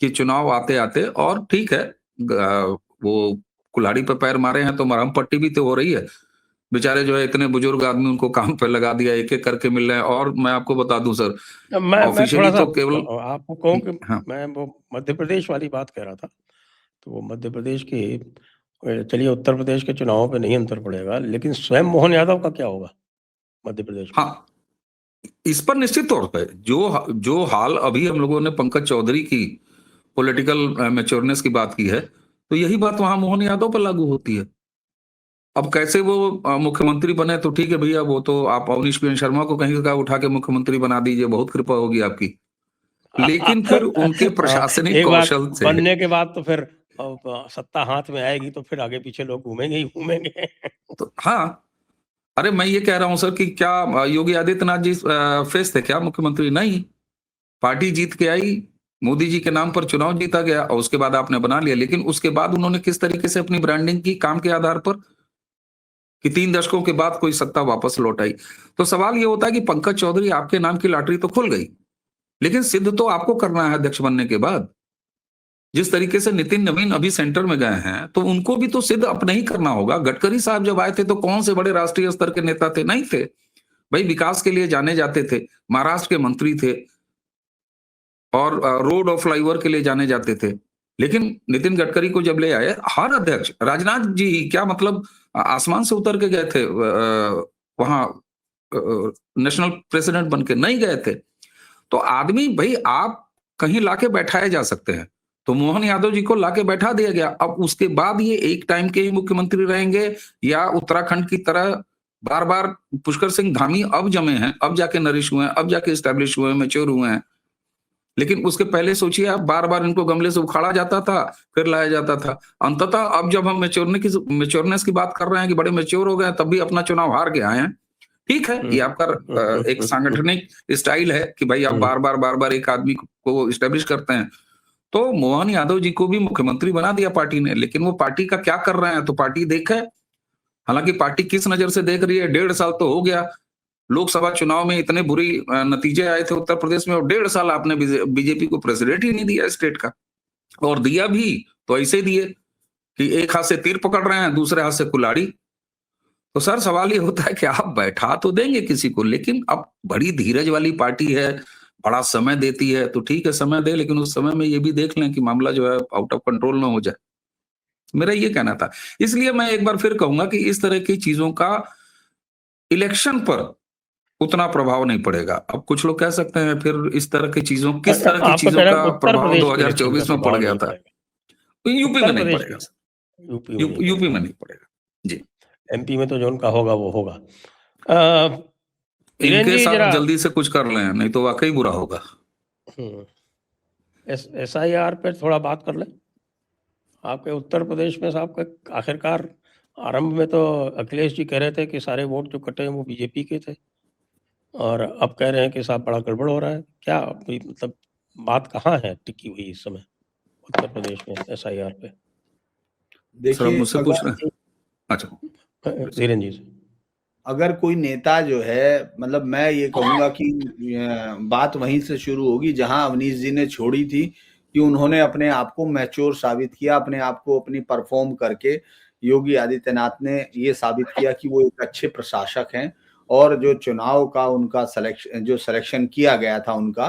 कि चुनाव आते आते, और ठीक है वो कुल्हाड़ी पर पैर मारे हैं तो मरहम पट्टी भी तो हो रही है। बेचारे जो है इतने बुजुर्ग आदमी, उनको काम पे लगा दिया, एक एक करके मिल रहे हैं। और मैं आपको बता दूं सर, मैं ऑफिशियली थोड़ा सा तो केवल आपको कहूँ कि हाँ मैं वो मध्य प्रदेश वाली बात कह रहा था, तो वो मध्य प्रदेश की चलिए उत्तर प्रदेश के चुनावों पे नहीं अंतर पड़ेगा, लेकिन स्वयं मोहन यादव का क्या होगा मध्य प्रदेश में? हाँ, इस पर निश्चित तौर पे जो जो हाल अभी हम लोगों ने पंकज चौधरी की पॉलिटिकल मैच्योरनेस की बात की है, तो यही बात वहां मोहन यादव पर लागू होती है। अब कैसे वो मुख्यमंत्री बने तो ठीक है भैया, वो तो आप अवनीश बेन शर्मा को कहीं का उठा के मुख्यमंत्री बना दीजिए, बहुत कृपा होगी आपकी। लेकिन फिर उनके प्रशासनिक एक बार कौशल से बनने के बाद तो फिर सत्ता हाथ में आएगी तो फिर आगे पीछे लोग घूमेंगे ही घूमेंगे। तो हाँ, अरे मैं ये कह रहा हूं सर कि क्या योगी आदित्यनाथ जी फेस थे क्या मुख्यमंत्री? नहीं, पार्टी जीत के आई, मोदी जी के नाम पर चुनाव जीता गया और उसके बाद आपने बना लिया। लेकिन उसके बाद उन्होंने किस तरीके से अपनी ब्रांडिंग की काम के आधार पर, कि 3 दशकों के बाद कोई सत्ता वापस लौट आई। तो सवाल ये होता है कि पंकज चौधरी, आपके नाम की लॉटरी तो खुल गई, लेकिन सिद्ध तो आपको करना है अध्यक्ष बनने के बाद। जिस तरीके से नितिन नवीन अभी सेंटर में गए हैं, तो उनको भी तो सिद्ध अपने ही करना होगा। गडकरी साहब जब आए थे तो कौन से बड़े राष्ट्रीय स्तर के नेता थे? नहीं थे भाई, विकास के लिए जाने जाते थे, महाराष्ट्र के मंत्री थे और रोड और फ्लाईओवर के लिए जाने जाते थे। लेकिन नितिन गडकरी को जब ले आए, हर अध्यक्ष, राजनाथ जी क्या मतलब आसमान से उतर के गए थे वहां नेशनल प्रेसिडेंट बन के? नहीं गए थे। तो आदमी भाई आप कहीं लाके बैठाए जा सकते हैं, तो मोहन यादव जी को लाके बैठा दिया गया। अब उसके बाद ये एक टाइम के ही मुख्यमंत्री रहेंगे या उत्तराखंड की तरह बार बार? पुष्कर सिंह धामी अब जमे हैं, अब जाके नरिश हुए हैं, अब जाके स्टैब्लिश हुए हैं, मैच्योर हुए हैं। लेकिन उसके पहले सोचिए आप, बार बार इनको गमले से उखाड़ा जाता था, फिर लाया जाता था। अंततः अब जब हम मैच्योरनेस की बात कर रहे हैं कि बड़े मैच्योर हो गए, तब भी अपना चुनाव हार के आए हैं। ठीक है, ये आपका एक सांगठनिक स्टाइल है कि भाई आप बार बार एक आदमी को स्टैब्लिश करते हैं। तो मोहन यादव जी को भी मुख्यमंत्री बना दिया पार्टी ने, लेकिन वो पार्टी का क्या कर रहे हैं तो पार्टी देखे। हालांकि पार्टी किस नजर से देख रही है, 1.5 साल तो हो गया। लोकसभा चुनाव में इतने बुरी नतीजे आए थे उत्तर प्रदेश में, और 1.5 साल आपने बीजेपी को प्रेसिडेंट ही नहीं दिया स्टेट का। और दिया भी तो ऐसे दिए कि एक हाथ से तीर पकड़ रहे हैं, दूसरे हाथ से कुल्हाड़ी। तो सर सवाल ये होता है कि आप बैठा तो देंगे किसी को, लेकिन अब बड़ी धीरज वाली पार्टी है, बड़ा समय देती है, तो ठीक है समय दे, लेकिन उस समय में ये भी देख लें कि मामला जो है आउट ऑफ कंट्रोल ना हो जाए। मेरा ये कहना था। इसलिए मैं एक बार फिर कहूंगा कि इस तरह की चीजों का इलेक्शन पर उतना प्रभाव नहीं पड़ेगा। अब कुछ लोग कह सकते हैं फिर इस तरह की चीजों, किस तरह की चीजों का प्रभाव 2024 में पड़ गया था? यूपी में नहीं पड़ेगा, यूपी में नहीं पड़ेगा जी। एमपी में तो जो उनका होगा वो होगा। इनके साथ जल्दी से कुछ कर लें, नहीं तो वाकई बुरा होगा। SIR पे थोड़ा बात कर लें। आपके उत्तर प्रदेश में साहब का आखिरकार आरंभ में तो अखिलेश जी कह रहे थे कि सारे वोट जो कटे हैं वो बीजेपी के थे, और अब कह रहे हैं कि साहब बड़ा गड़बड़ हो रहा है। क्या मतलब बात कहाँ है टिकी हुई इस समय उत्तर प्रदेश में SIR पे? देखिए, मुझसे पूछ रहे हैं? अच्छा, धीरेन जी से। अगर कोई नेता जो है, मतलब मैं ये कहूंगा कि बात वहीं से शुरू होगी जहां अवनीश जी ने छोड़ी थी, कि उन्होंने अपने आप को मैच्योर साबित किया, अपने आप को अपनी परफॉर्म करके योगी आदित्यनाथ ने ये साबित किया कि वो एक अच्छे प्रशासक हैं, और जो चुनाव का उनका सिलेक्शन किया गया था उनका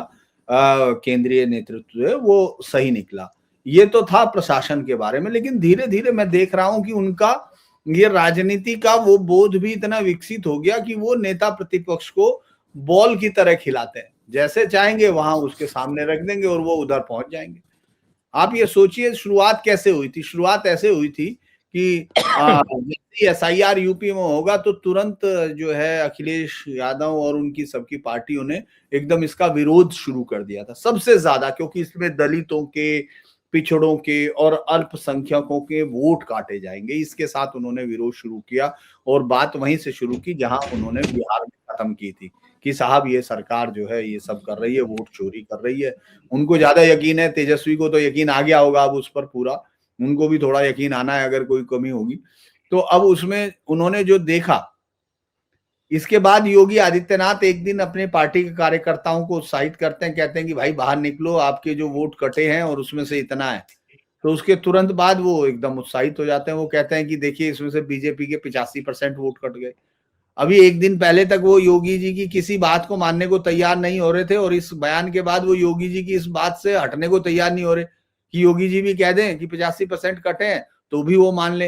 केंद्रीय नेतृत्व है, वो सही निकला। ये तो था प्रशासन के बारे में, लेकिन धीरे धीरे मैं देख रहा हूं कि उनका ये राजनीति का वो बोध भी इतना विकसित हो गया कि वो नेता प्रतिपक्ष को बॉल की तरह खिलाते हैं, जैसे चाहेंगे वहां उसके सामने रख देंगे और वो उधर पहुंच जाएंगे। आप ये सोचिए शुरुआत कैसे हुई थी। शुरुआत ऐसे हुई थी कि SIR यूपी में होगा तो तुरंत जो है अखिलेश यादव और उनकी सबकी पार्टियों ने एकदम इसका विरोध शुरू कर दिया था सबसे ज्यादा, क्योंकि इसमें दलितों के, पिछड़ों के और अल्पसंख्यकों के वोट काटे जाएंगे। इसके साथ उन्होंने विरोध शुरू किया, और बात वहीं से शुरू की जहां उन्होंने बिहार में खत्म की थी कि साहब ये सरकार जो है ये सब कर रही है, वोट चोरी कर रही है। उनको ज्यादा यकीन है, तेजस्वी को तो यकीन आ गया होगा अब उस पर पूरा, उनको भी थोड़ा यकीन आना है अगर कोई कमी होगी तो। अब उसमें उन्होंने जो देखा, इसके बाद योगी आदित्यनाथ एक दिन अपने पार्टी के कार्यकर्ताओं को उत्साहित करते हैं, कहते हैं कि भाई बाहर निकलो, आपके जो वोट कटे हैं और उसमें से इतना है। तो उसके तुरंत बाद वो एकदम उत्साहित हो जाते हैं, वो कहते हैं कि देखिए इसमें से बीजेपी के 85% वोट कट गए। अभी एक दिन पहले तक वो योगी जी की किसी बात को मानने को तैयार नहीं हो रहे थे, और इस बयान के बाद वो योगी जी की इस बात से हटने को तैयार नहीं हो रहे कि योगी जी भी कह दें कि 85% कटे हैं तो भी वो मान ले।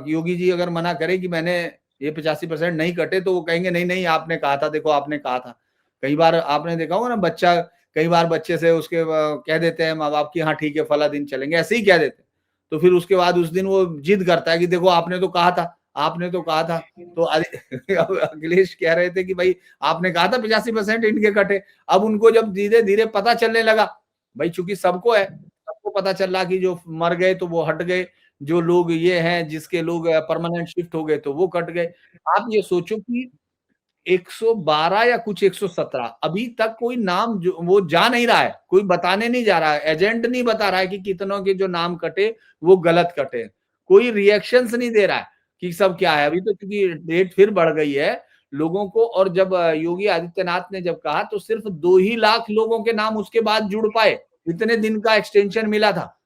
योगी जी अगर मना करे कि मैंने ये 85% नहीं कटे, तो वो कहेंगे नहीं नहीं आपने कहा था, देखो आपने कहा था। कई बार आपने देखा होगा ना, बच्चा कई बार बच्चे से उसके कह देते हैं माँ बाप की हाँ ठीक है फला दिन चलेंगे, ऐसे ही कह देते, तो फिर उसके बाद उस दिन वो जिद करता है कि देखो आपने तो कहा था, आपने तो कहा था। तो अखिलेश कह रहे थे कि भाई आपने कहा था 85% इनके कटे। अब उनको जब धीरे धीरे पता चलने लगा, भाई चूंकि सबको है, सबको पता चल रहा कि जो मर गए तो वो हट गए, जो लोग ये हैं जिसके लोग परमानेंट शिफ्ट हो गए तो वो कट गए। आप ये सोचो कि 112 या कुछ 117 अभी तक कोई नाम जो वो जा नहीं रहा है, कोई बताने नहीं जा रहा है, एजेंट नहीं बता रहा है कि कितनों के जो नाम कटे वो गलत कटे। कोई रिएक्शंस नहीं दे रहा है कि सब क्या है। अभी तो क्योंकि डेट फिर बढ़ गई है, लोगों को, और जब योगी आदित्यनाथ ने जब कहा तो सिर्फ 2 ही लाख लोगों के नाम उसके बाद जुड़ पाए, इतने दिन का एक्सटेंशन मिला था।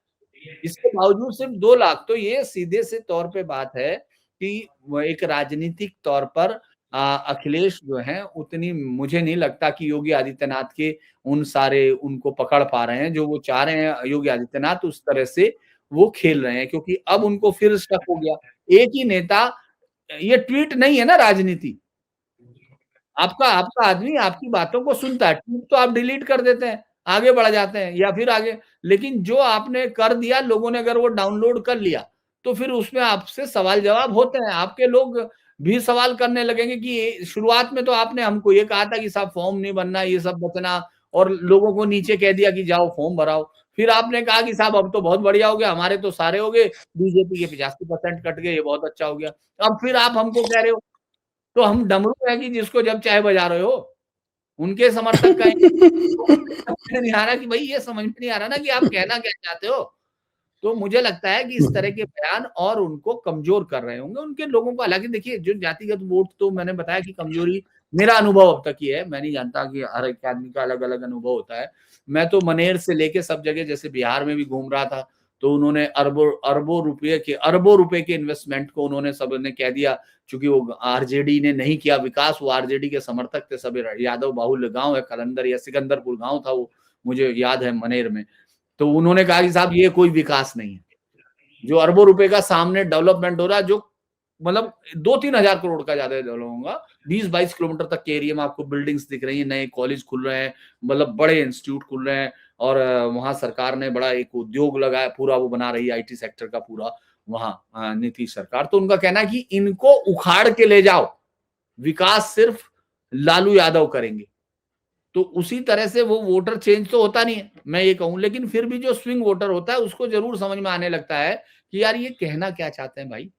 इसके बावजूद सिर्फ 2 लाख। तो ये सीधे से तौर पे बात है कि वो एक राजनीतिक तौर पर अखिलेश जो हैं उतनी मुझे नहीं लगता कि योगी आदित्यनाथ के उन सारे उनको पकड़ पा रहे हैं, जो वो चाह रहे हैं योगी आदित्यनाथ उस तरह से वो खेल रहे हैं, क्योंकि अब उनको फिर स्टक हो गया। एक ही नेता, ये ट्वीट नहीं है ना राजनीति। आपका आपका आदमी आपकी बातों को सुनता है, ट्वीट तो आप डिलीट कर देते हैं, आगे बढ़ जाते हैं या फिर आगे, लेकिन जो आपने कर दिया लोगों ने अगर वो डाउनलोड कर लिया तो फिर उसमें आपसे सवाल जवाब होते हैं। आपके लोग भी सवाल करने लगेंगे कि शुरुआत में तो आपने हमको ये कहा था कि साहब फॉर्म नहीं बनना, ये सब बचना, और लोगों को नीचे कह दिया कि जाओ फॉर्म भराओ। फिर आपने कहा कि साहब अब तो बहुत बढ़िया हो गया, हमारे तो सारे हो गए, बीजेपी के 85% कट गए, ये बहुत अच्छा हो गया। अब फिर आप हमको कह रहे हो, तो हम डमरू है कि जिसको जब चाहे बजा रहे हो? उनके समर्थक का समझ में नहीं आ रहा कि भाई, ये समझ में नहीं आ रहा ना कि आप कहना क्या चाहते हो। तो मुझे लगता है कि इस तरह के बयान और उनको कमजोर कर रहे होंगे उनके लोगों को। हालांकि देखिए, जो जातिगत वोट तो मैंने बताया कि कमजोरी मेरा अनुभव अब तक ही है, मैं नहीं जानता कि हर एक आदमी का अलग अलग अनुभव होता है। मैं तो मनेर से लेके सब जगह, जैसे बिहार में भी घूम रहा था, तो उन्होंने अरबों रुपए के इन्वेस्टमेंट को उन्होंने सब ने कह दिया, चूंकि वो आरजेडी ने नहीं किया विकास, वो आरजेडी के समर्थक थे सब, यादव बाहुल्य गांव है, कलंदर या सिकंदरपुर गांव था वो, मुझे याद है, मनेर में। तो उन्होंने कहा कि साहब ये कोई विकास नहीं है, जो अरबों रुपए का सामने डेवलपमेंट हो रहा है, जो मतलब 2-3 हजार करोड़ का ज्यादा डेवलप होगा, 20-22 किलोमीटर तक के एरिया में आपको बिल्डिंग्स दिख रही है, नए कॉलेज खुल रहे हैं, मतलब बड़े इंस्टीट्यूट खुल रहे हैं, और वहां सरकार ने बड़ा एक उद्योग लगाया, पूरा वो बना रही है आईटी सेक्टर का पूरा वहां नीतीश सरकार। तो उनका कहना है कि इनको उखाड़ के ले जाओ, विकास सिर्फ लालू यादव करेंगे। तो उसी तरह से वो वोटर चेंज तो होता नहीं है, मैं ये कहूं, लेकिन फिर भी जो स्विंग वोटर होता है उसको जरूर समझ में आने लगता है कि यार ये कहना क्या चाहते हैं भाई,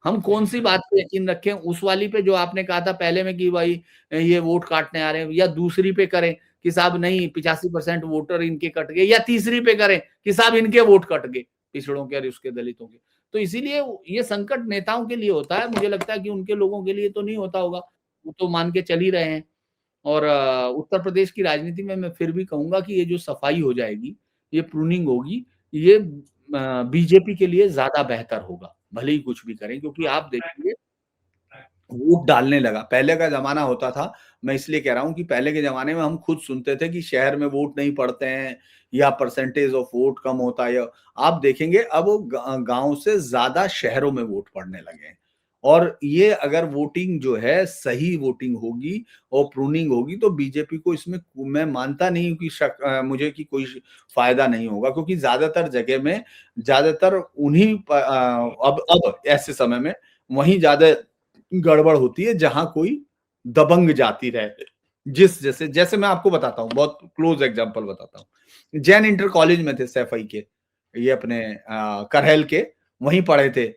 हम कौन सी बात पे यकीन रखें, उस वाली पे जो आपने कहा था पहले में कि भाई ये वोट काटने आ रहे हैं, या दूसरी पे करें कि साहब नहीं 85% वोटर इनके कट गए, या तीसरी पे करें कि साहब इनके वोट कट गए, पिछड़ों के और उसके दलितों के। तो इसीलिए ये संकट नेताओं के लिए होता है, मुझे लगता है कि उनके लोगों के लिए तो नहीं होता होगा, वो तो मान के चल ही रहे हैं। और उत्तर प्रदेश की राजनीति में मैं फिर भी कहूंगा कि ये जो सफाई हो जाएगी, ये प्रूनिंग होगी, ये बीजेपी के लिए ज्यादा बेहतर होगा, भले ही कुछ भी करें, क्योंकि आप देखिए वोट डालने लगा। पहले का जमाना होता था, मैं इसलिए कह रहा हूं कि पहले के जमाने में हम खुद सुनते थे कि शहर में वोट नहीं पड़ते हैं, या परसेंटेज ऑफ वोट कम होता है। आप देखेंगे अब गांव से ज्यादा शहरों में वोट पड़ने लगे हैं। और ये अगर वोटिंग जो है सही वोटिंग होगी और प्रूनिंग होगी, तो बीजेपी को इसमें मैं मानता नहीं हूं कि मुझे कि कोई फायदा नहीं होगा, क्योंकि ज्यादातर जगह में ज्यादातर उन्हीं अब ऐसे समय में वहीं ज्यादा गड़बड़ होती है जहां कोई दबंग जाति रहे। जैसे जैसे मैं आपको बताता हूँ, बहुत क्लोज एग्जांपल बताता हूँ। जैन इंटर कॉलेज में थे सैफई के, ये अपने करहल के, वहीं पढ़े थे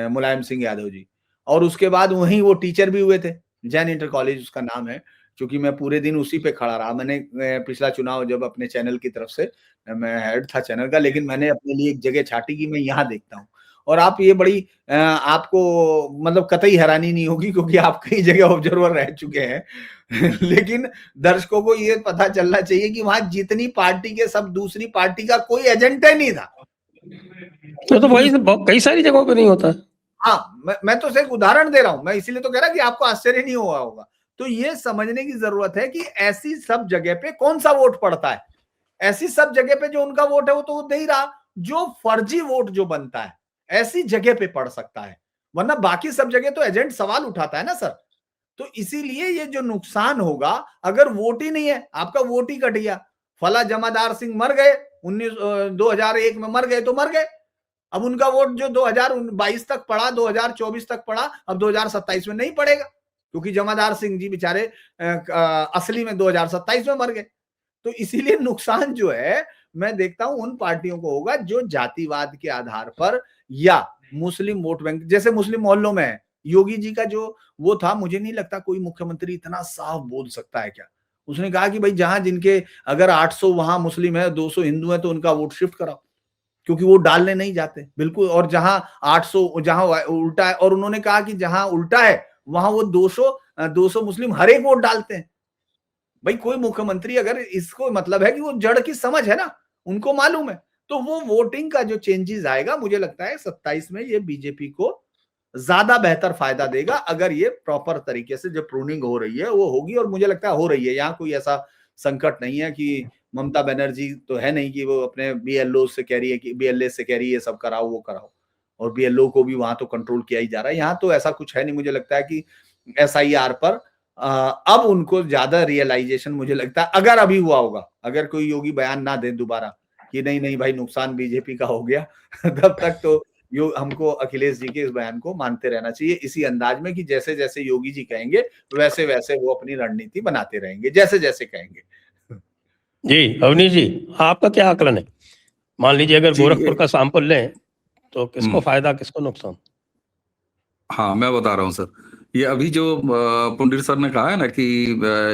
मुलायम सिंह यादव जी, और उसके बाद वहीं वो टीचर भी हुए थे। जैन इंटर कॉलेज उसका नाम है, क्योंकि मैं पूरे दिन उसी पे खड़ा रहा। मैंने पिछला चुनाव जब अपने चैनल की तरफ से, मैं हेड था चैनल का, लेकिन मैंने अपने लिए एक जगह छाटी कि मैं यहाँ देखता हूँ। और आप ये बड़ी आपको मतलब कतई हैरानी नहीं होगी, क्योंकि आप कई जगह ऑब्जर्वर रह चुके हैं लेकिन दर्शकों को ये पता चलना चाहिए कि वहां जितनी पार्टी के सब दूसरी पार्टी का कोई एजेंडा ही नहीं था। तो वही कई सारी जगहों पे नहीं होता है। हाँ, मैं तो सिर्फ उदाहरण दे रहा हूं, मैं इसीलिए तो कह रहा कि आपको आश्चर्य नहीं हुआ होगा। तो ये समझने की जरूरत है कि ऐसी सब जगह पे कौन सा वोट पड़ता है। ऐसी सब जगह पे जो उनका वोट है वो तो दे ही रहा, जो फर्जी वोट जो बनता है ऐसी जगह पे पड़ सकता है, वरना बाकी सब जगह तो एजेंट सवाल उठाता है ना सर। तो इसीलिए ये जो नुकसान होगा, अगर वोट ही नहीं है, आपका वोट ही कट गया, फला जमादार सिंह मर गए 2001 में, मर गए तो मर गए। अब उनका वोट जो 2022 तक पड़ा, 2024 तक पड़ा, अब 2027 में नहीं पड़ेगा, क्योंकि जमादार सिंह जी बेचारे असली में 2027 में मर गए। तो इसीलिए नुकसान जो है मैं देखता हूं उन पार्टियों को होगा जो जातिवाद के आधार पर, या मुस्लिम वोट बैंक, जैसे मुस्लिम मोहल्लों में है। योगी जी का जो वो था, मुझे नहीं लगता कोई मुख्यमंत्री इतना साफ बोल सकता है क्या। उसने कहा कि भाई जहां जिनके अगर 800 वहां मुस्लिम है, 200 हिंदू है, तो उनका वोट शिफ्ट कराओ, क्योंकि वो डालने नहीं जाते बिल्कुल। और जहां 800 जहां उल्टा है, और उन्होंने कहा कि जहां उल्टा है वहां वो 200 मुस्लिम हर एक वोट डालते हैं। भाई कोई मुख्यमंत्री अगर इसको मतलब है कि वो जड़ की समझ है ना, उनको मालूम है, तो वो वोटिंग का जो चेंजेस आएगा मुझे लगता है 27 में ये बीजेपी को ज्यादा बेहतर फायदा देगा, अगर ये प्रॉपर तरीके से जो प्रूनिंग हो रही है वो होगी, और मुझे लगता है हो रही है। यहाँ कोई ऐसा संकट नहीं है कि ममता बनर्जी तो है नहीं कि वो अपने बीएलओ से कह रही है कि बीएलए से कह रही है सब कराओ वो कराओ, और बीएलओ को भी वहां तो कंट्रोल किया ही जा रहा है। यहाँ तो ऐसा कुछ है नहीं। मुझे लगता है कि एसआईआर पर अब उनको ज्यादा रियलाइजेशन मुझे लगता है, अगर अभी हुआ होगा, अगर कोई योगी बयान ना दे दोबारा कि नहीं नहीं भाई नुकसान बीजेपी का हो गया तब तक तो हमको अखिलेश जी के इस बयान को मानते रहना चाहिए, इसी अंदाज में कि जैसे जैसे योगी जी कहेंगे वैसे वैसे वो अपनी रणनीति बनाते रहेंगे, जैसे जैसे कहेंगे। जी अवनीश जी, आपका क्या आकलन है? मान लीजिए अगर गोरखपुर का सैंपल लें तो किसको फायदा किसको नुकसान? हाँ, मैं बता रहा हूँ सर। ये अभी जो पुंडीर सर ने कहा है ना कि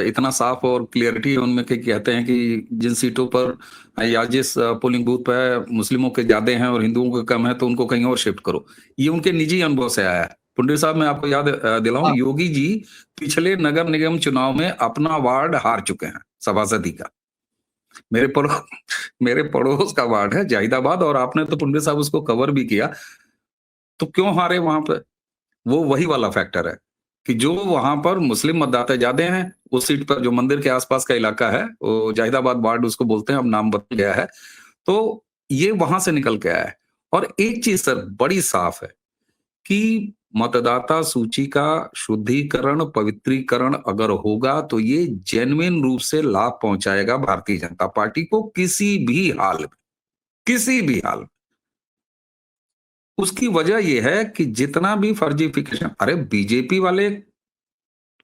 इतना साफ और क्लियरिटी उनमें कि कहते हैं कि जिन सीटों पर या जिस पोलिंग बूथ पे मुस्लिमों के ज्यादा हैं और हिंदुओं के कम है तो उनको कहीं और शिफ्ट करो। ये उनके निजी अनुभव से आया है। पुंडीर साहब, मैं आपको याद दिलाऊं, योगी जी पिछले नगर निगम चुनाव में अपना वार्ड हार चुके हैं सभासदी का। मेरे पड़ोस का वार्ड है जाहिदाबाद, और आपने तो पुंडीर साहब उसको कवर भी किया। तो क्यों हारे वहां पे? वो वही वाला फैक्टर है कि जो वहां पर मुस्लिम मतदाता ज्यादा हैं, उस सीट पर जो मंदिर के आसपास का इलाका है, वो जाहिदाबाद वार्ड उसको बोलते हैं, अब नाम बदल गया है, तो ये वहां से निकल के आया है। और एक चीज सर बड़ी साफ है कि मतदाता सूची का शुद्धिकरण, पवित्रीकरण अगर होगा तो ये जेन्युइन रूप से लाभ पहुंचाएगा भारतीय जनता पार्टी को किसी भी हाल में, किसी भी हाल में। उसकी वजह यह है कि जितना भी फर्जीफिकेशन, अरे बीजेपी वाले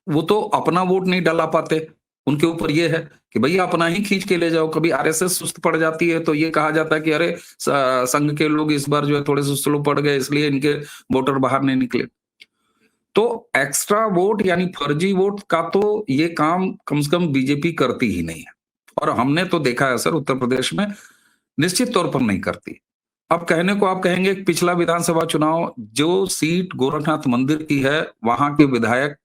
वो तो अपना वोट नहीं डाला पाते, उनके ऊपर ये है कि भैया अपना ही खींच के ले जाओ। कभी आरएसएस सुस्त पड़ जाती है तो ये कहा जाता है कि अरे संघ के लोग इस बार जो है थोड़े से स्लो पड़ गए, इसलिए इनके वोटर बाहर नहीं निकले। तो एक्स्ट्रा वोट यानी फर्जी वोट का तो ये काम कम से कम बीजेपी करती ही नहीं है, और हमने तो देखा है सर उत्तर प्रदेश में निश्चित तौर पर नहीं करती। अब कहने को आप कहेंगे कि पिछला विधानसभा चुनाव जो सीट गोरखनाथ मंदिर की है, वहां के विधायक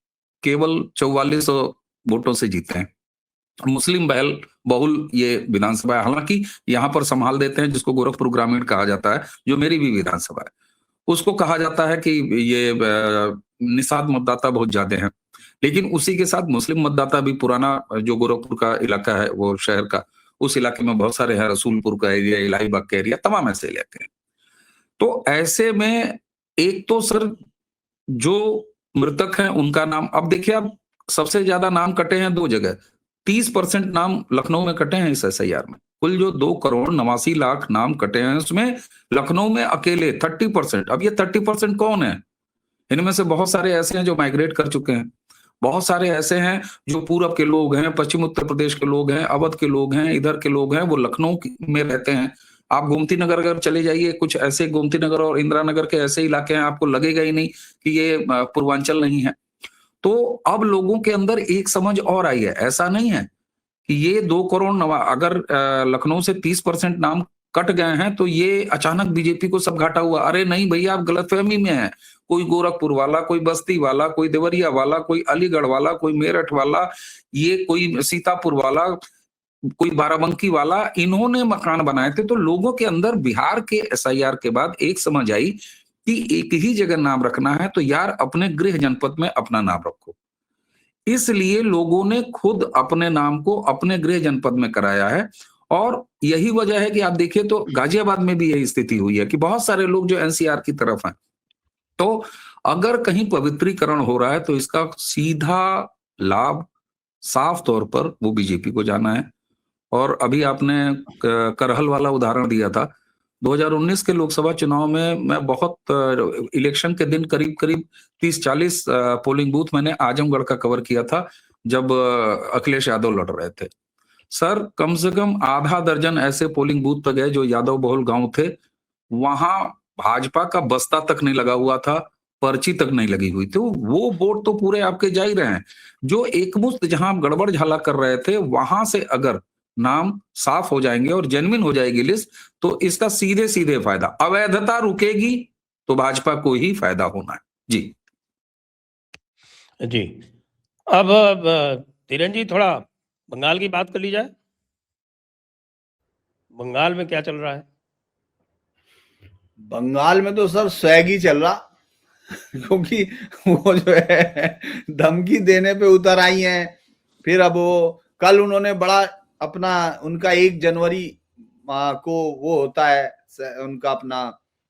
केवल 4400 वोटों से जीते हैं। मुस्लिम बहुल ये विधानसभा है, हालांकि यहाँ पर संभाल देते हैं जिसको गोरखपुर ग्रामीण कहा जाता है, जो मेरी भी विधानसभा है। उसको कहा जाता है कि ये निषाद मतदाता बहुत ज्यादा हैं, लेकिन उसी के साथ मुस्लिम मतदाता भी पुराना जो गोरखपुर का इलाका है, वो शहर का, उस इलाके में बहुत सारे हैं, रसूलपुर का एरिया, इलाहीबाग का एरिया, तमाम ऐसे इलाके हैं। तो ऐसे में एक तो सर जो मृतक हैं उनका नाम, अब देखिए आप सबसे ज्यादा नाम कटे हैं 2 जगह, 30% नाम लखनऊ में कटे हैं इस एसआईआर में। कुल जो 2,89,00,000 नाम कटे हैं उसमें लखनऊ में अकेले 30%। अब ये 30% कौन है? इनमें से बहुत सारे ऐसे हैं जो माइग्रेट कर चुके हैं, बहुत सारे ऐसे हैं जो पूरब के लोग हैं, पश्चिम उत्तर प्रदेश के लोग हैं, अवध के लोग हैं, इधर के लोग हैं, वो लखनऊ में रहते हैं। आप गोमती नगर अगर चले जाइए, कुछ ऐसे गोमती नगर और इंदिरा नगर के ऐसे इलाके हैं, आपको लगेगा ही नहीं कि ये पूर्वांचल नहीं है। तो अब लोगों के अंदर एक समझ और आई है, ऐसा नहीं है कि ये 2 करोड़ अगर लखनऊ से 30% नाम कट गए हैं तो ये अचानक बीजेपी को सब घाटा हुआ। अरे नहीं भैया, आप गलतफहमी में हैं। कोई गोरखपुर वाला, कोई बस्ती वाला, कोई देवरिया वाला, कोई अलीगढ़ वाला, कोई मेरठ वाला, ये कोई सीतापुर वाला, कोई बाराबंकी वाला, इन्होंने मकान बनाए थे। तो लोगों के अंदर बिहार के एसआईआर के बाद एक समझ आई कि एक ही जगह नाम रखना है तो यार अपने गृह जनपद में अपना नाम रखो। इसलिए लोगों ने खुद अपने नाम को अपने गृह जनपद में कराया है, और यही वजह है कि आप देखिए तो गाजियाबाद में भी यही स्थिति हुई है कि बहुत सारे लोग जो एनसीआर की तरफ हैं। तो अगर कहीं पवित्रीकरण हो रहा है तो इसका सीधा लाभ साफ तौर पर वो बीजेपी को जाना है। और अभी आपने करहल वाला उदाहरण दिया था, 2019 के लोकसभा चुनाव में मैं बहुत इलेक्शन के दिन करीब 30-40 पोलिंग बूथ मैंने आजमगढ़ का कवर किया था जब अखिलेश यादव लड़ रहे थे। सर कम से कम आधा दर्जन ऐसे पोलिंग बूथ पर गए जो यादव बहुल गांव थे, वहां भाजपा का बस्ता तक नहीं लगा हुआ था, पर्ची तक नहीं लगी हुई। तो वो वोट तो पूरे आपके जा ही रहे हैं। जो एकमुश्त जहां आप गड़बड़ झाला कर रहे थे, वहां से अगर नाम साफ हो जाएंगे और जेन्युइन हो जाएगी लिस्ट, तो इसका सीधे सीधे फायदा, अवैधता रुकेगी तो भाजपा को ही फायदा होना है। जी जी। अब धीरेन जी थोड़ा बंगाल की बात कर ली जाए। बंगाल में क्या चल रहा है? बंगाल में तो सर स्वैग ही चल रहा क्योंकि वो जो है धमकी देने पे उतर आई हैं। फिर अब वो कल उन्होंने बड़ा अपना उनका 1 जनवरी को वो होता है उनका अपना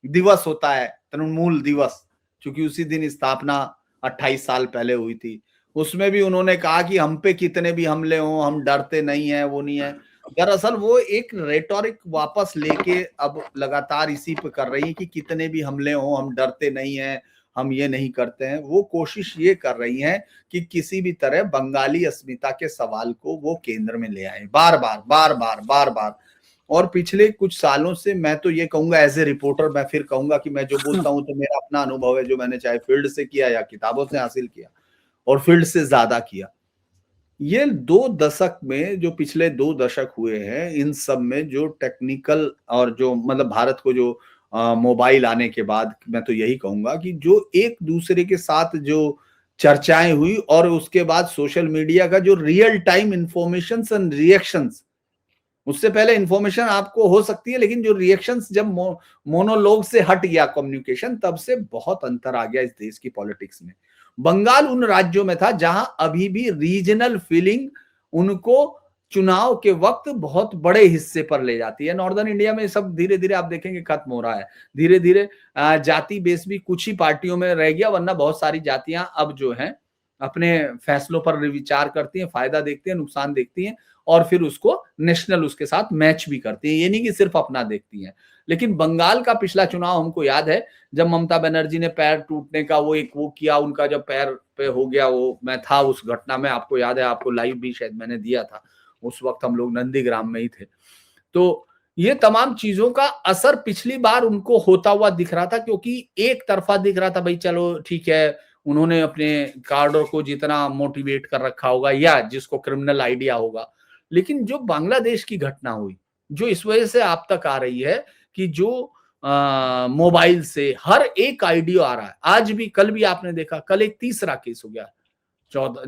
दिवस होता है, तृणमूल दिवस, क्योंकि उसी दिन स्थापना 28 साल पहले हुई थी। उसमें भी उन्होंने कहा कि हम पे कितने भी हमले हों, हम डरते नहीं है, वो नहीं है। दरअसल वो एक रेटोरिक वापस लेके अब लगातार इसी पे कर रही है कि कितने भी हमले हों, हम डरते नहीं है, हम ये नहीं करते हैं। वो कोशिश ये कर रही हैं कि किसी भी तरह बंगाली अस्मिता के सवाल को वो केंद्र में ले आए, बार-बार। और पिछले कुछ सालों से मैं तो ये कहूंगा एज ए रिपोर्टर, मैं फिर कहूंगा कि मैं जो बोलता हूं तो मेरा अपना अनुभव है, जो मैंने चाहे फील्ड से किया या किताबों से हासिल किया और फील्ड से ज्यादा किया। ये 2 दशक में, जो पिछले 2 दशक हुए हैं, इन सब में जो टेक्निकल और जो मतलब भारत को जो मोबाइल आने के बाद, मैं तो यही कहूंगा कि जो एक दूसरे के साथ जो चर्चाएं हुई और उसके बाद सोशल मीडिया का जो real time informations and reactions, उससे पहले इंफॉर्मेशन आपको हो सकती है, लेकिन जो रिएक्शंस जब मोनोलॉग से हट गया कम्युनिकेशन, तब से बहुत अंतर आ गया इस देश की पॉलिटिक्स में। बंगाल उन राज्यों में था जहां अभी भी रीजनल फीलिंग उनको चुनाव के वक्त बहुत बड़े हिस्से पर ले जाती है। नॉर्दर्न इंडिया में सब धीरे धीरे आप देखेंगे खत्म हो रहा है। धीरे धीरे जाति बेस भी कुछ ही पार्टियों में रह गया, वरना बहुत सारी जातियां अब जो हैं अपने फैसलों पर विचार करती हैं, फायदा देखती हैं, नुकसान देखती हैं और फिर उसको नेशनल उसके साथ मैच भी करती है। ये नहीं कि सिर्फ अपना देखती हैं। लेकिन बंगाल का पिछला चुनाव हमको याद है, जब ममता बनर्जी ने पैर टूटने का वो किया, उनका जब पैर पे हो गया, वो मैं था उस घटना में, आपको याद है, आपको लाइव भी शायद मैंने दिया था। उस वक्त हम लोग नंदीग्राम में ही थे। तो ये तमाम चीजों का असर पिछली बार उनको होता हुआ दिख रहा था, क्योंकि एक तरफा दिख रहा था, भाई चलो ठीक है, उन्होंने अपने कार्डर को जितना मोटिवेट कर रखा होगा या जिसको क्रिमिनल आइडिया होगा। लेकिन जो बांग्लादेश की घटना हुई, जो इस वजह से आप तक आ रही है कि जो मोबाइल से हर एक आइडिया आ रहा है। आज भी, कल भी आपने देखा, कल एक तीसरा केस हो गया, चौथा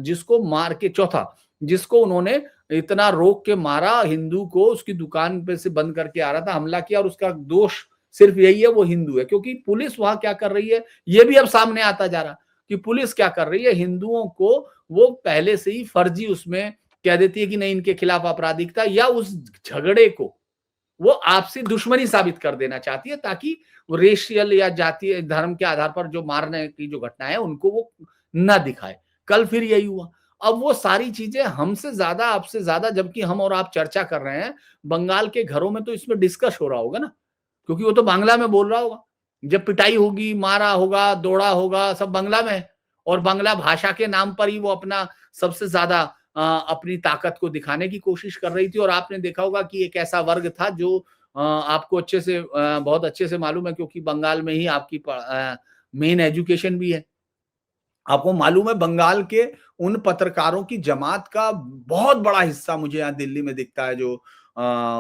जिसको उन्होंने इतना रोक के मारा, हिंदू को उसकी दुकान पे से बंद करके आ रहा था, हमला किया, और उसका दोष सिर्फ यही है, वो हिंदू है। क्योंकि पुलिस वहां क्या कर रही है, ये भी अब सामने आता जा रहा कि पुलिस क्या कर रही है, हिंदुओं को वो पहले से ही फर्जी उसमें कह देती है कि नहीं, इनके खिलाफ आपराधिकता, या उस झगड़े को वो आपसी दुश्मनी साबित कर देना चाहती है, ताकि वो रेशियल या जातीय धर्म के आधार पर जो मारने की जो घटना है उनको वो ना दिखाए। कल फिर यही हुआ। अब वो सारी चीजें हमसे ज्यादा, आपसे ज्यादा, जबकि हम और आप चर्चा कर रहे हैं, बंगाल के घरों में तो इसमें डिस्कस हो रहा होगा ना, क्योंकि वो तो बांग्ला में बोल रहा होगा। जब पिटाई होगी, मारा होगा, दौड़ा होगा, सब बांग्ला में है। और बांग्ला भाषा के नाम पर ही वो अपना सबसे ज्यादा अपनी ताकत को दिखाने की कोशिश कर रही थी। और आपने देखा होगा कि एक ऐसा वर्ग था जो आपको अच्छे से बहुत अच्छे से मालूम है, क्योंकि बंगाल में ही आपकी मेन एजुकेशन भी है। आपको मालूम है, बंगाल के उन पत्रकारों की जमात का बहुत बड़ा हिस्सा मुझे यहाँ दिल्ली में दिखता है, जो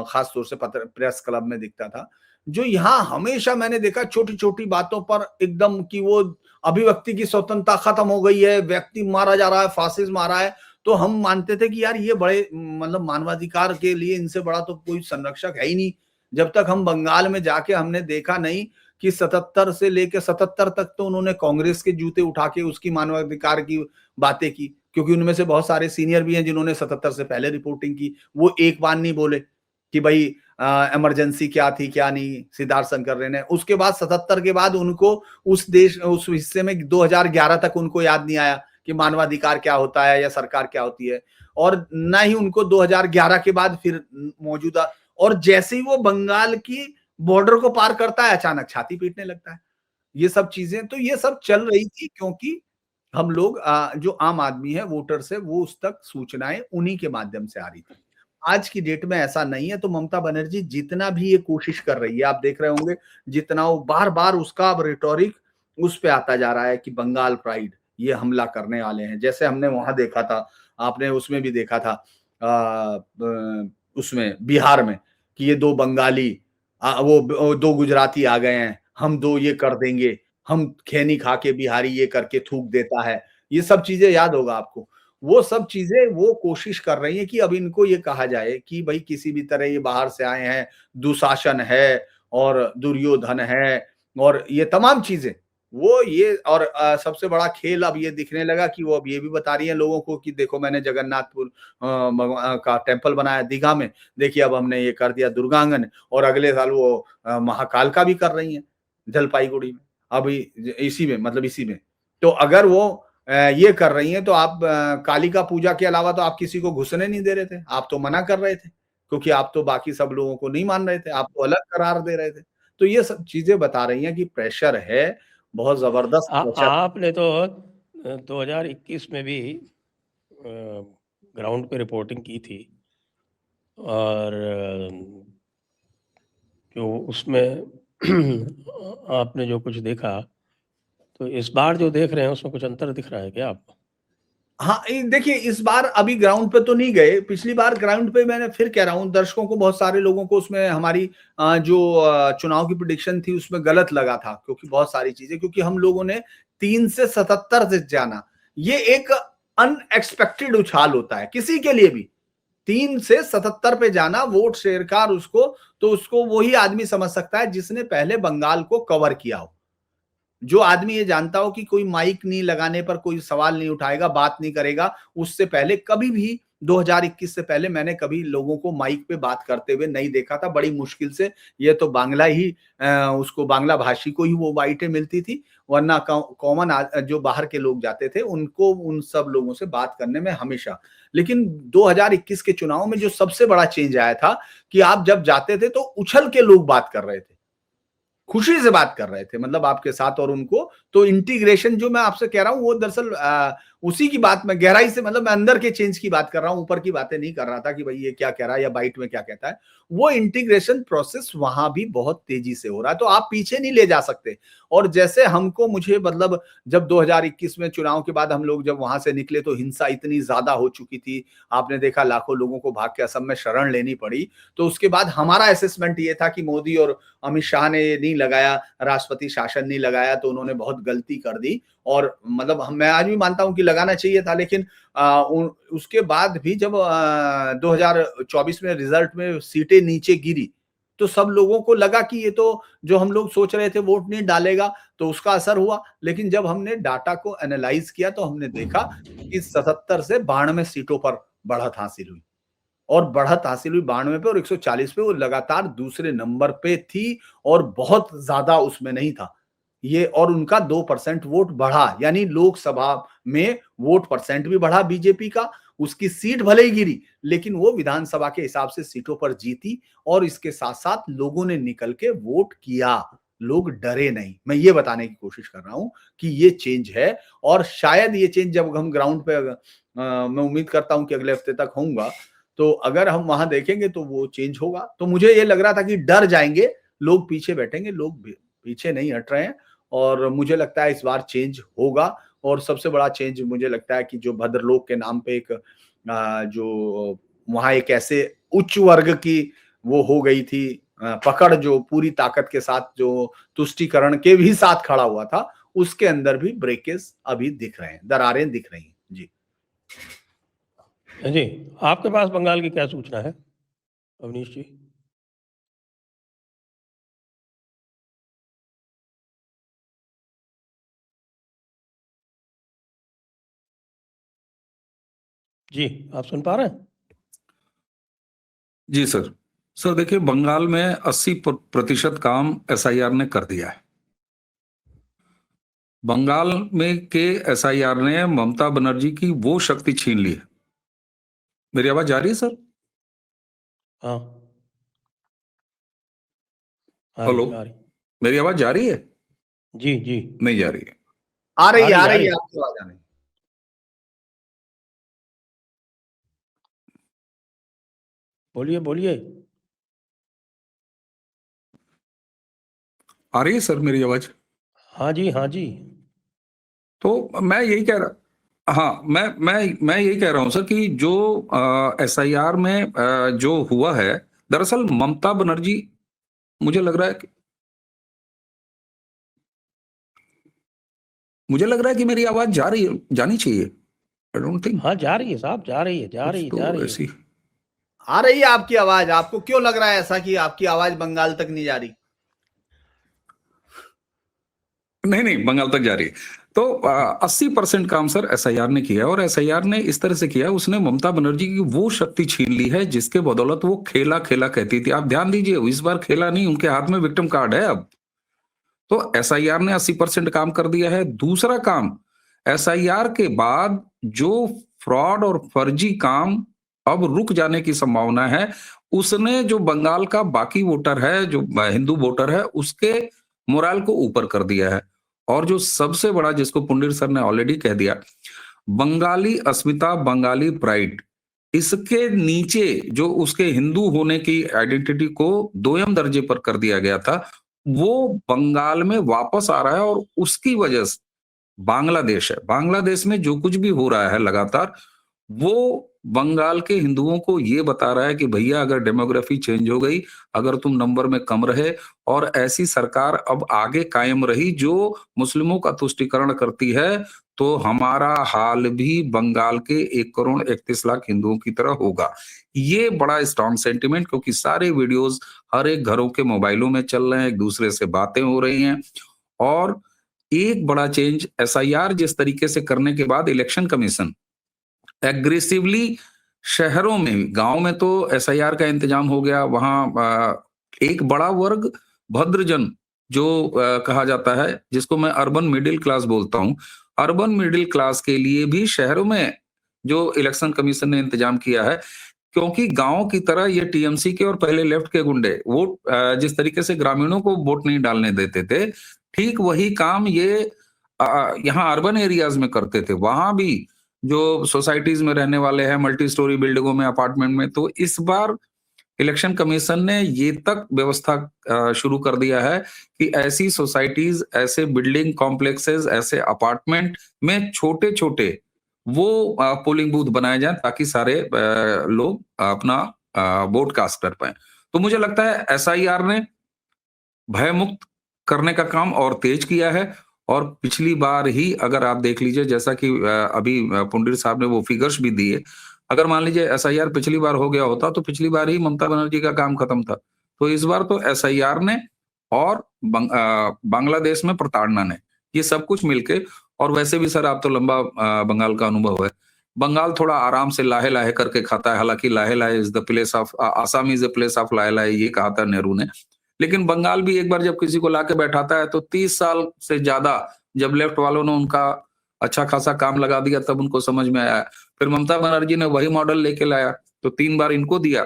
खास तौर से प्रेस क्लब में दिखता था, जो यहाँ हमेशा मैंने देखा छोटी छोटी बातों पर एकदम कि वो अभिव्यक्ति की स्वतंत्रता खत्म हो गई है, व्यक्ति मारा जा रहा है, फासिज्म आ रहा है, तो हम मानते थे कि यार ये बड़े मतलब मानवाधिकार के लिए इनसे बड़ा तो कोई संरक्षक है ही नहीं। जब तक हम बंगाल में जाके हमने देखा नहीं कि 77 से लेकर 77 तक तो उन्होंने कांग्रेस के जूते उठा के उसकी मानवाधिकार की बातें की, क्योंकि उनमें से बहुत सारे सीनियर भी हैं जिन्होंने 77 से पहले रिपोर्टिंग की। वो एक बार नहीं बोले कि भाई इमरजेंसी क्या थी क्या नहीं, सिद्धार्थ शंकर रे ने। उसके बाद 77 के बाद उनको उस हिस्से में 2011 तक उनको याद नहीं आया कि मानवाधिकार क्या होता है या सरकार क्या होती है। और ना ही उनको 2011 के बाद फिर मौजूदा, और जैसे ही वो बंगाल की बॉर्डर को पार करता है, अचानक छाती पीटने लगता है। ये सब चीजें तो ये सब चल रही थी, क्योंकि हम लोग जो आम आदमी है, वोटर्स है, वो उस तक सूचनाएं उन्हीं के माध्यम से आ रही थी। आज की डेट में ऐसा नहीं है। तो ममता बनर्जी जितना भी ये कोशिश कर रही है, आप देख रहे होंगे, जितना वो बार बार उसका अब रिटोरिक उस पे आता जा रहा है कि बंगाल प्राइड, ये हमला करने वाले हैं। जैसे हमने वहां देखा था, आपने उसमें भी देखा था उसमें बिहार में, कि ये 2 बंगाली वो 2 गुजराती आ गए हैं, हम 2 ये कर देंगे, हम खैनी खा के बिहारी ये करके थूक देता है। ये सब चीजें याद होगा आपको। वो सब चीजें वो कोशिश कर रही है कि अब इनको ये कहा जाए कि भाई किसी भी तरह ये बाहर से आए हैं, दुशासन है और दुर्योधन है और ये तमाम चीजें वो ये और सबसे बड़ा खेल अब ये दिखने लगा कि वो अब ये भी बता रही है लोगों को कि देखो मैंने जगन्नाथपुर का टेम्पल बनाया दीघा में, देखिए अब हमने ये कर दिया दुर्गांगन और अगले साल वो महाकाल का भी कर रही है जलपाईगुड़ी में, अभी इसी में मतलब इसी में। तो अगर वो ये कर रही हैं तो आप कालिका पूजा के अलावा तो आप किसी को घुसने नहीं दे रहे थे, आप तो मना कर रहे थे क्योंकि आप तो बाकी सब लोगों को नहीं मान रहे थे, आप तो अलग करार दे रहे थे। तो ये सब चीजें बता रही हैं कि प्रेशर है, बहुत जबरदस्त प्रेशर। आपने तो 2021 में भी ग्राउंड पे रिपोर्टिंग की थी और जो उसमें आपने जो कुछ देखा, तो इस बार जो देख रहे हैं उसमें कुछ अंतर दिख रहा है क्या आपको? हाँ, देखिए इस बार अभी ग्राउंड पे तो नहीं गए, पिछली बार ग्राउंड पे मैंने फिर कह रहा हूँ दर्शकों को बहुत सारे लोगों को उसमें हमारी जो चुनाव की प्रेडिक्शन थी उसमें गलत लगा था क्योंकि बहुत सारी चीजें क्योंकि हम लोगों ने 3 से 77 से जाना, ये एक अनएक्सपेक्टेड उछाल होता है किसी के लिए भी। 3 से 77 पे जाना वोट शेरकार उसको तो उसको वही आदमी समझ सकता है जिसने पहले बंगाल को कवर किया हो। जो आदमी ये जानता हो कि कोई माइक नहीं लगाने पर कोई सवाल नहीं उठाएगा, बात नहीं करेगा, उससे पहले कभी भी 2021 से पहले मैंने कभी लोगों को माइक पे बात करते हुए नहीं देखा था। बड़ी मुश्किल से ये तो बांग्ला ही उसको बांग्ला भाषी को ही वो बाइटें मिलती थी, वरना कॉमन जो बाहर के लोग जाते थे उनको उन सब लोगों से बात करने में हमेशा। लेकिन 2021 के चुनाव में जो सबसे बड़ा चेंज आया था कि आप जब जाते थे तो उछल के लोग बात कर रहे थे, खुशी से बात कर रहे थे मतलब आपके साथ और उनको। तो इंटीग्रेशन जो मैं आपसे कह रहा हूं वो दरअसल उसी की बात में गहराई से मतलब मैं अंदर के चेंज की बात कर रहा हूं, ऊपर की बातें नहीं कर रहा था कि भाई ये क्या कह रहा है या बाइट में क्या कहता है। वो इंटीग्रेशन प्रोसेस वहां भी बहुत तेजी से हो रहा है, तो आप पीछे नहीं ले जा सकते। और जैसे हमको मुझे मतलब जब 2021 में चुनाव के बाद हम लोग जब वहां से निकले तो हिंसा इतनी ज्यादा हो चुकी थी, आपने देखा लाखों लोगों को भाग के असम में शरण लेनी पड़ी। तो उसके बाद हमारा असेसमेंट ये था कि मोदी और अमित शाह ने ये नहीं लगाया, राष्ट्रपति शासन नहीं लगाया तो उन्होंने बहुत गलती कर दी। और मतलब मैं आज भी मानता हूं कि लगाना चाहिए था, लेकिन उसके बाद भी जब 2024 में रिजल्ट में सीटें नीचे गिरी तो सब लोगों को लगा कि ये तो जो हम लोग सोच रहे थे वोट नहीं डालेगा, तो उसका असर हुआ। लेकिन जब हमने डाटा को एनालाइज किया तो हमने देखा कि 77 से 92 सीटों पर बढ़त हासिल हुई और बढ़त हासिल हुई 92 पे और 140 पे, वो लगातार दूसरे नंबर पे थी और बहुत ज्यादा उसमें नहीं था ये। और उनका 2% वोट बढ़ा, यानी लोकसभा में वोट परसेंट भी बढ़ा बीजेपी का, उसकी सीट भले ही गिरी लेकिन वो विधानसभा के हिसाब से सीटों पर जीती। और इसके साथ साथ लोगों ने निकल के वोट किया, लोग डरे नहीं। मैं ये बताने की कोशिश कर रहा हूं कि ये चेंज है और शायद ये चेंज जब हम ग्राउंड पे मैं उम्मीद करता हूं कि अगले हफ्ते तक होऊंगा, तो अगर हम वहां देखेंगे तो वो चेंज होगा। तो मुझे ये लग रहा था कि डर जाएंगे लोग, पीछे बैठेंगे, लोग पीछे नहीं हट रहे हैं और मुझे लगता है इस बार चेंज होगा। और सबसे बड़ा चेंज मुझे लगता है कि जो भद्रलोक के नाम पे एक जो वहां एक ऐसे उच्च वर्ग की वो हो गई थी पकड़, जो पूरी ताकत के साथ जो तुष्टीकरण के भी साथ खड़ा हुआ था, उसके अंदर भी ब्रेकेज अभी दिख रहे हैं, दरारें दिख रही हैं। जी जी, आपके पास बंगाल की क्या सूचना है अवनीश जी? जी, आप सुन पा रहे हैं? जी सर। सर देखिए, बंगाल में 80% काम एसआईआर ने कर दिया है। बंगाल में के एसआईआर ने ममता बनर्जी की वो शक्ति छीन ली है। मेरी आवाज जा रही है सर? हाँ, हेलो, आ रही। मेरी आवाज जा रही है? जी, जी। नहीं जा रही है। आ रही है, आ आ रही रही है, है। आपकी आवाज आ रही है। बोलिए, बोलिए। आ रही है सर मेरी आवाज? हाँ जी, हाँ जी। तो मैं यही कह रहा, हाँ मैं यही कह रहा हूं सर कि जो एसआईआर में जो हुआ है, दरअसल ममता बनर्जी, मुझे लग रहा है कि मुझे लग रहा है कि मेरी आवाज जा रही है, जानी चाहिए। आई डोंट थिंक हाँ जा रही है साहब, जा रही है, जा रही है, जा तो रही है। ऐसी आ रही है आपकी आवाज। आपको क्यों लग रहा है ऐसा कि आपकी आवाज बंगाल तक नहीं जा रही? नहीं, बंगाल तक जा रही है। तो 80% काम सर एसआईआर ने किया, और एसआईआर ने इस तरह से किया, उसने ममता बनर्जी की वो शक्ति छीन ली है जिसके बदौलत वो खेला खेला कहती थी। आप ध्यान दीजिए, इस बार खेला नहीं, उनके हाथ में विक्टिम कार्ड है अब। तो एसआईआर ने 80% काम कर दिया है। दूसरा काम, एसआईआर के बाद जो फ्रॉड और फर्जी काम अब रुक जाने की संभावना है, उसने जो बंगाल का बाकी वोटर है, जो हिंदू वोटर है, उसके मोरल को ऊपर कर दिया है। और जो सबसे बड़ा, जिसको पुंडिर सर ने ऑलरेडी कह दिया, बंगाली अस्मिता, बंगाली प्राइड, इसके नीचे जो उसके हिंदू होने की आइडेंटिटी को दोयम दर्जे पर कर दिया गया था, वो बंगाल में वापस आ रहा है। और उसकी वजह से बांग्लादेश है, बांग्लादेश में जो कुछ भी हो रहा है लगातार, वो बंगाल के हिंदुओं को ये बता रहा है कि भैया अगर डेमोग्राफी चेंज हो गई, अगर तुम नंबर में कम रहे और ऐसी सरकार अब आगे कायम रही जो मुस्लिमों का तुष्टीकरण करती है, तो हमारा हाल भी बंगाल के 1,31,00,000 हिंदुओं की तरह होगा। ये बड़ा स्ट्रॉन्ग सेंटिमेंट, क्योंकि सारे वीडियोस हर एक घरों के मोबाइलों में चल रहे हैं, एक दूसरे से बातें हो रही हैं। और एक बड़ा चेंज, एसआईआर जिस तरीके से करने के बाद इलेक्शन कमीशन एग्रेसिवली शहरों में, गांव में तो एसआईआर का इंतजाम हो गया, वहां एक बड़ा वर्ग भद्रजन जो कहा जाता है, जिसको मैं अर्बन मिडिल क्लास बोलता हूं, अर्बन मिडिल क्लास के लिए भी शहरों में जो इलेक्शन कमीशन ने इंतजाम किया है, क्योंकि गांव की तरह ये टीएमसी के और पहले लेफ्ट के गुंडे वोट जिस तरीके से ग्रामीणों को वोट नहीं डालने देते थे, ठीक वही काम ये यहाँ अर्बन एरियाज में करते थे। वहां भी जो सोसाइटीज में रहने वाले हैं, मल्टी स्टोरी बिल्डिंगों में, अपार्टमेंट में, तो इस बार इलेक्शन कमीशन ने ये तक व्यवस्था शुरू कर दिया है कि ऐसी सोसाइटीज, ऐसे बिल्डिंग कॉम्प्लेक्सेस, ऐसे अपार्टमेंट में छोटे छोटे वो पोलिंग बूथ बनाए जाएं, ताकि सारे लोग अपना वोट कास्ट कर पाए। तो मुझे लगता है एसआईआर ने भयमुक्त करने का काम और तेज किया है। और पिछली बार ही अगर आप देख लीजिए, जैसा कि अभी पुंडिर साहब ने वो फिगर्स भी दिए, अगर मान लीजिए एसआईआर पिछली बार हो गया होता, तो पिछली बार ही ममता बनर्जी का काम खत्म था। तो इस बार तो एसआईआर ने और बांग्लादेश में प्रताड़ना ने, ये सब कुछ मिलके, और वैसे भी सर आप तो लंबा बंगाल का अनुभव है, बंगाल थोड़ा आराम से लाहे लाहे करके खाता है। हालांकि लाहे लाहे is the place of, Assam is the place of लाहे लाहे, ये कहा था नेहरू ने। लेकिन बंगाल भी एक बार जब किसी को लाके बैठाता है, तो 30 साल से ज्यादा जब लेफ्ट वालों ने उनका अच्छा खासा काम लगा दिया, तब उनको समझ में आया। फिर ममता बनर्जी ने वही मॉडल लेके लाया, तो 3 बार इनको दिया।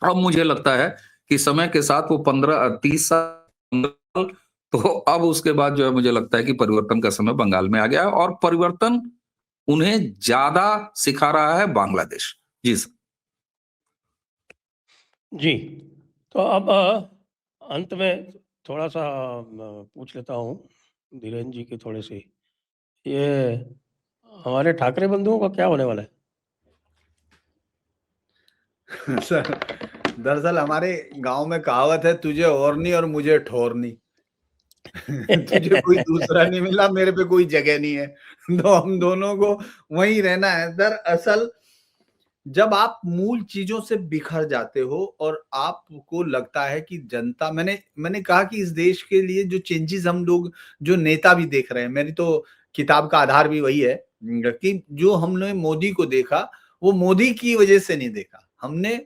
अब मुझे लगता है कि समय के साथ वो 15-30 साल, तो अब उसके बाद जो है, मुझे लगता है कि परिवर्तन का समय बंगाल में आ गया है, और परिवर्तन उन्हें ज्यादा सिखा रहा है बांग्लादेश। जी सर। जी, तो अब अंत में थोड़ा सा पूछ लेता हूँ धीरेन्द्र जी के थोड़े से, ये हमारे ठाकरे बंधुओं का क्या होने वाला है? सर, दरअसल हमारे गांव में कहावत है, तुझे ओरनी और मुझे ठोरनी। तुझे कोई दूसरा नहीं मिला, मेरे पे कोई जगह नहीं है, तो हम दोनों को वहीं रहना है। दरअसल जब आप मूल चीजों से बिखर जाते हो और आपको लगता है कि जनता, मैंने कहा कि इस देश के लिए जो चेंजेस हम लोग, जो नेता भी देख रहे हैं, मेरी तो किताब का आधार भी वही है कि जो हमने मोदी को देखा, वो मोदी की वजह से नहीं देखा। हमने,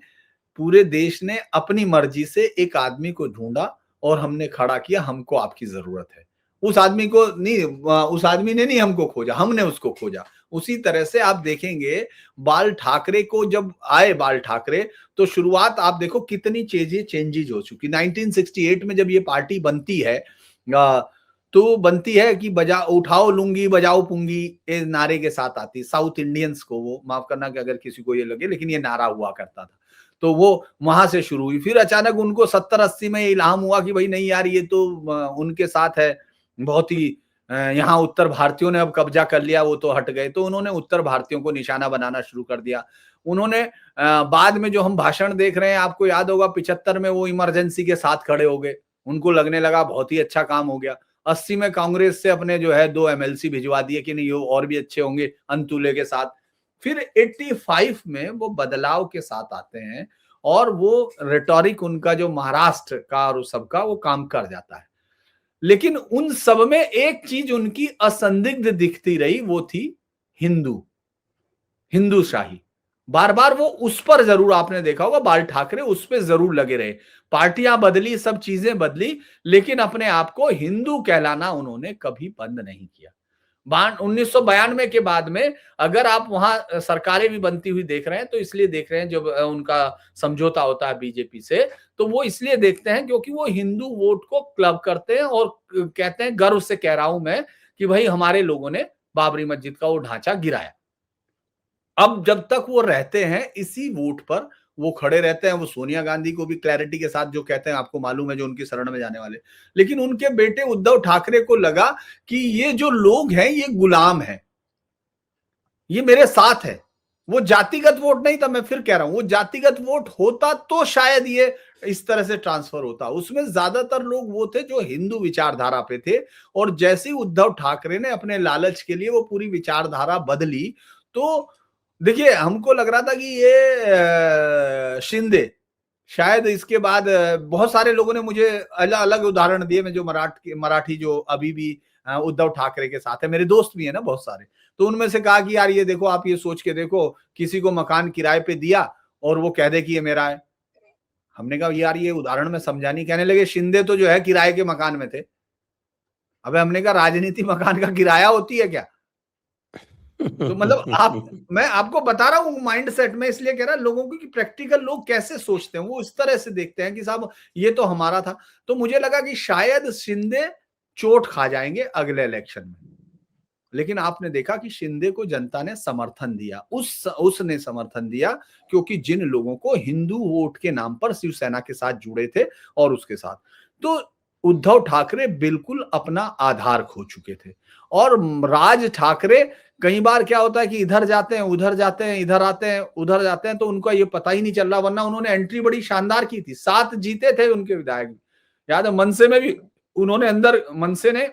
पूरे देश ने अपनी मर्जी से एक आदमी को ढूंढा और हमने खड़ा किया, हमको आपकी जरूरत है। उस आदमी को नहीं, उस आदमी ने नहीं हमको खोजा, हमने उसको खोजा। उसी तरह से आप देखेंगे बाल ठाकरे को, जब आए बाल ठाकरे, तो शुरुआत आप देखो कितनी चेंजेज हो चुकी। 1968 में जब ये पार्टी बनती है, तो बनती है कि बजा उठाओ लुंगी बजाओ पुंगी, ये नारे के साथ आती। साउथ इंडियंस को, वो माफ करना कि अगर किसी को ये लगे, लेकिन ये नारा हुआ करता था, तो वो वहां से शुरू हुई। फिर अचानक उनको 70-80 में इल्हाम हुआ कि भाई नहीं यार, ये तो उनके साथ है, बहुत ही यहाँ उत्तर भारतीयों ने अब कब्जा कर लिया, वो तो हट गए, तो उन्होंने उत्तर भारतीयों को निशाना बनाना शुरू कर दिया। उन्होंने बाद में जो हम भाषण देख रहे हैं, आपको याद होगा 75 में वो इमरजेंसी के साथ खड़े हो गए, उनको लगने लगा बहुत ही अच्छा काम हो गया। 80 में कांग्रेस से अपने जो है 2 MLC भिजवा दिए कि नहीं, ये और भी अच्छे होंगे अंतुले के साथ। फिर 85 में वो बदलाव के साथ आते हैं और वो रेटोरिक उनका जो महाराष्ट्र का और सबका वो काम कर जाता है। लेकिन उन सब में एक चीज उनकी असंदिग्ध दिखती रही, वो थी हिंदूशाही। बार बार वो उस पर जरूर, आपने देखा होगा बाल ठाकरे उस पर जरूर लगे रहे। पार्टियां बदली, सब चीजें बदली, लेकिन अपने आप को हिंदू कहलाना उन्होंने कभी बंद नहीं किया। 1992 के बाद में अगर आप वहां सरकारें भी बनती हुई देख रहे हैं तो इसलिए देख रहे हैं, जब उनका समझौता होता है बीजेपी से, तो वो इसलिए देखते हैं क्योंकि वो हिंदू वोट को क्लब करते हैं और कहते हैं, गर्व से कह रहा हूं मैं, कि भाई हमारे लोगों ने बाबरी मस्जिद का वो ढांचा गिराया। अब जब तक वो रहते हैं इसी वोट पर वो खड़े रहते हैं। वो सोनिया गांधी को भी क्लैरिटी के साथ जो कहते हैं, आपको मालूम है, जो उनकी शरण में जाने वाले। लेकिन उनके बेटे उद्धव ठाकरे को लगा कि ये जो लोग हैं ये गुलाम हैं, ये मेरे साथ है। वो जातिगत वोट नहीं था, मैं फिर कह रहा हूं, वो जातिगत वोट होता तो शायद ये इस तरह से ट्रांसफर होता। उसमें ज्यादातर लोग वो थे जो हिंदू विचारधारा पे थे, और जैसे ही उद्धव ठाकरे ने अपने लालच के लिए वो पूरी विचारधारा बदली, तो देखिए हमको लग रहा था कि ये शिंदे शायद इसके बाद, बहुत सारे लोगों ने मुझे अलग अलग उदाहरण दिए, मैं जो मराठी जो अभी भी उद्धव ठाकरे के साथ है, मेरे दोस्त भी है ना बहुत सारे, तो उनमें से कहा कि यार ये देखो, आप ये सोच के देखो, किसी को मकान किराए पे दिया और वो कह दे कि ये मेरा है। हमने कहा यार ये उदाहरण में समझा नहीं। कहने लगे शिंदे तो जो है किराए के मकान में थे। अबे हमने कहा राजनीति मकान का किराया होती है क्या? तो मतलब मैं आपको बता रहा हूँ माइंड सेट में, इसलिए कह रहा लोगों को कि प्रैक्टिकल लोग कैसे सोचते हैं, वो इस तरह से देखते हैं कि साहब ये तो हमारा था। तो मुझे लगा कि शायद शिंदे चोट खा जाएंगे अगले इलेक्शन में, लेकिन आपने देखा कि शिंदे को जनता ने समर्थन दिया। उसने समर्थन दिया क्योंकि जिन लोगों को हिंदू वोट के नाम पर शिवसेना के साथ जुड़े थे और उसके साथ, तो उद्धव ठाकरे बिल्कुल अपना आधार खो चुके थे। और राज ठाकरे, कई बार क्या होता है कि इधर जाते हैं, उधर जाते हैं, इधर आते हैं, उधर जाते हैं, तो उनका ये पता ही नहीं चल रहा। वरना उन्होंने एंट्री बड़ी शानदार की थी, 7 जीते थे उनके विधायक। याद है मनसे में भी उन्होंने अंदर, मनसे ने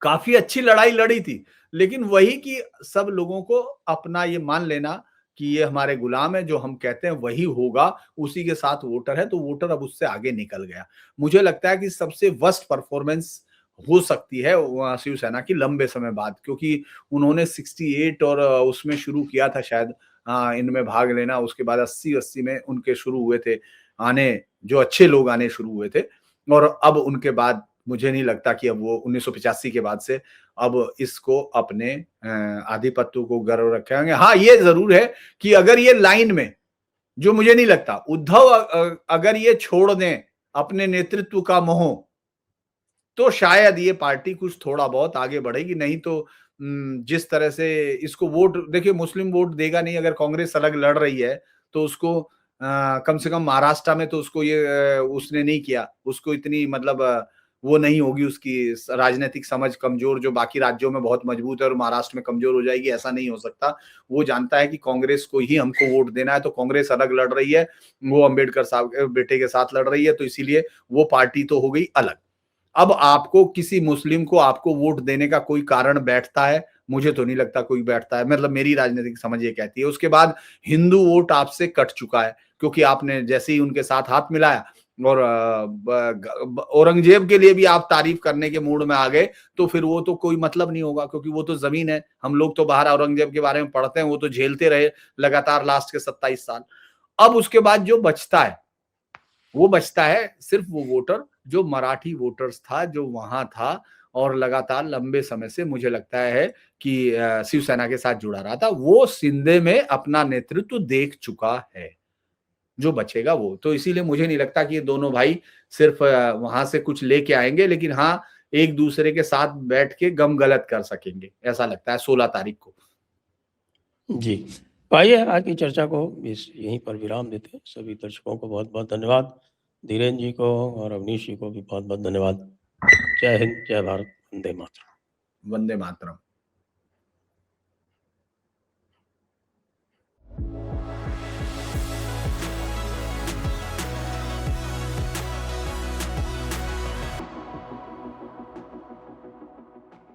काफी अच्छी लड़ाई लड़ी थी। लेकिन वही कि सब लोगों को अपना ये मान लेना कि ये हमारे गुलाम है, जो हम कहते हैं वही होगा, उसी के साथ वोटर है, तो वोटर अब उससे आगे निकल गया। मुझे लगता है कि सबसे वर्स्ट परफॉर्मेंस हो सकती है शिवसेना की लंबे समय बाद, क्योंकि उन्होंने 68 और उसमें शुरू किया था शायद इनमें भाग लेना। उसके बाद 80 में उनके शुरू हुए थे आने, जो अच्छे लोग आने शुरू हुए थे। और अब उनके बाद मुझे नहीं लगता कि अब वो 1985 के बाद से अब इसको अपने आधिपत्य को गर्व रखेंगे। हाँ, ये जरूर है कि अगर ये लाइन में, जो मुझे नहीं लगता, उद्धव अगर ये छोड़ दें अपने नेतृत्व का मोह, तो शायद ये पार्टी कुछ थोड़ा बहुत आगे बढ़ेगी। नहीं तो जिस तरह से इसको वोट, देखिए मुस्लिम वोट देगा नहीं। अगर कांग्रेस अलग लड़ रही है तो उसको कम से कम महाराष्ट्र में तो उसको ये उसने नहीं किया, उसको इतनी मतलब वो नहीं होगी, उसकी राजनीतिक समझ कमजोर जो बाकी राज्यों में बहुत मजबूत है और महाराष्ट्र में कमजोर हो जाएगी, ऐसा नहीं हो सकता। वो जानता है कि कांग्रेस को ही हमको वोट देना है, तो कांग्रेस अलग लड़ रही है, वो अंबेडकर साहब के बेटे के साथ लड़ रही है, तो इसीलिए वो पार्टी तो हो गई अलग। अब आपको किसी मुस्लिम को आपको वोट देने का कोई कारण बैठता है? मुझे तो नहीं लगता कोई बैठता है, मतलब मेरी राजनीतिक समझ ये कहती है। उसके बाद हिंदू वोट आपसे कट चुका है, क्योंकि आपने जैसे ही उनके साथ हाथ मिलाया और औरंगजेब के लिए भी आप तारीफ करने के मूड में आ गए, तो फिर वो तो कोई मतलब नहीं होगा, क्योंकि वो तो जमीन है। हम लोग तो बाहर औरंगजेब के बारे में पढ़ते हैं, वो तो झेलते रहे लगातार लास्ट के 27 साल। अब उसके बाद जो बचता है, वो बचता है सिर्फ वो वोटर जो मराठी वोटर्स था, जो वहां था और लगातार लंबे समय से मुझे लगता है कि शिवसेना के साथ जुड़ा रहा था। वो शिंदे में अपना नेतृत्व देख चुका है, जो बचेगा वो। तो इसीलिए मुझे नहीं लगता कि ये दोनों भाई सिर्फ वहां से कुछ लेके आएंगे, लेकिन हाँ, एक दूसरे के साथ बैठ के गम गलत कर सकेंगे, ऐसा लगता है 16 तारीख को। जी, तो आइए आज की चर्चा को यहीं पर विराम देते हैं। सभी दर्शकों को बहुत बहुत धन्यवाद, धीरेन्द्र जी को और अवनीश जी को भी बहुत बहुत धन्यवाद। जय हिंद, जय भारत, वंदे मातरम। वंदे मातरम।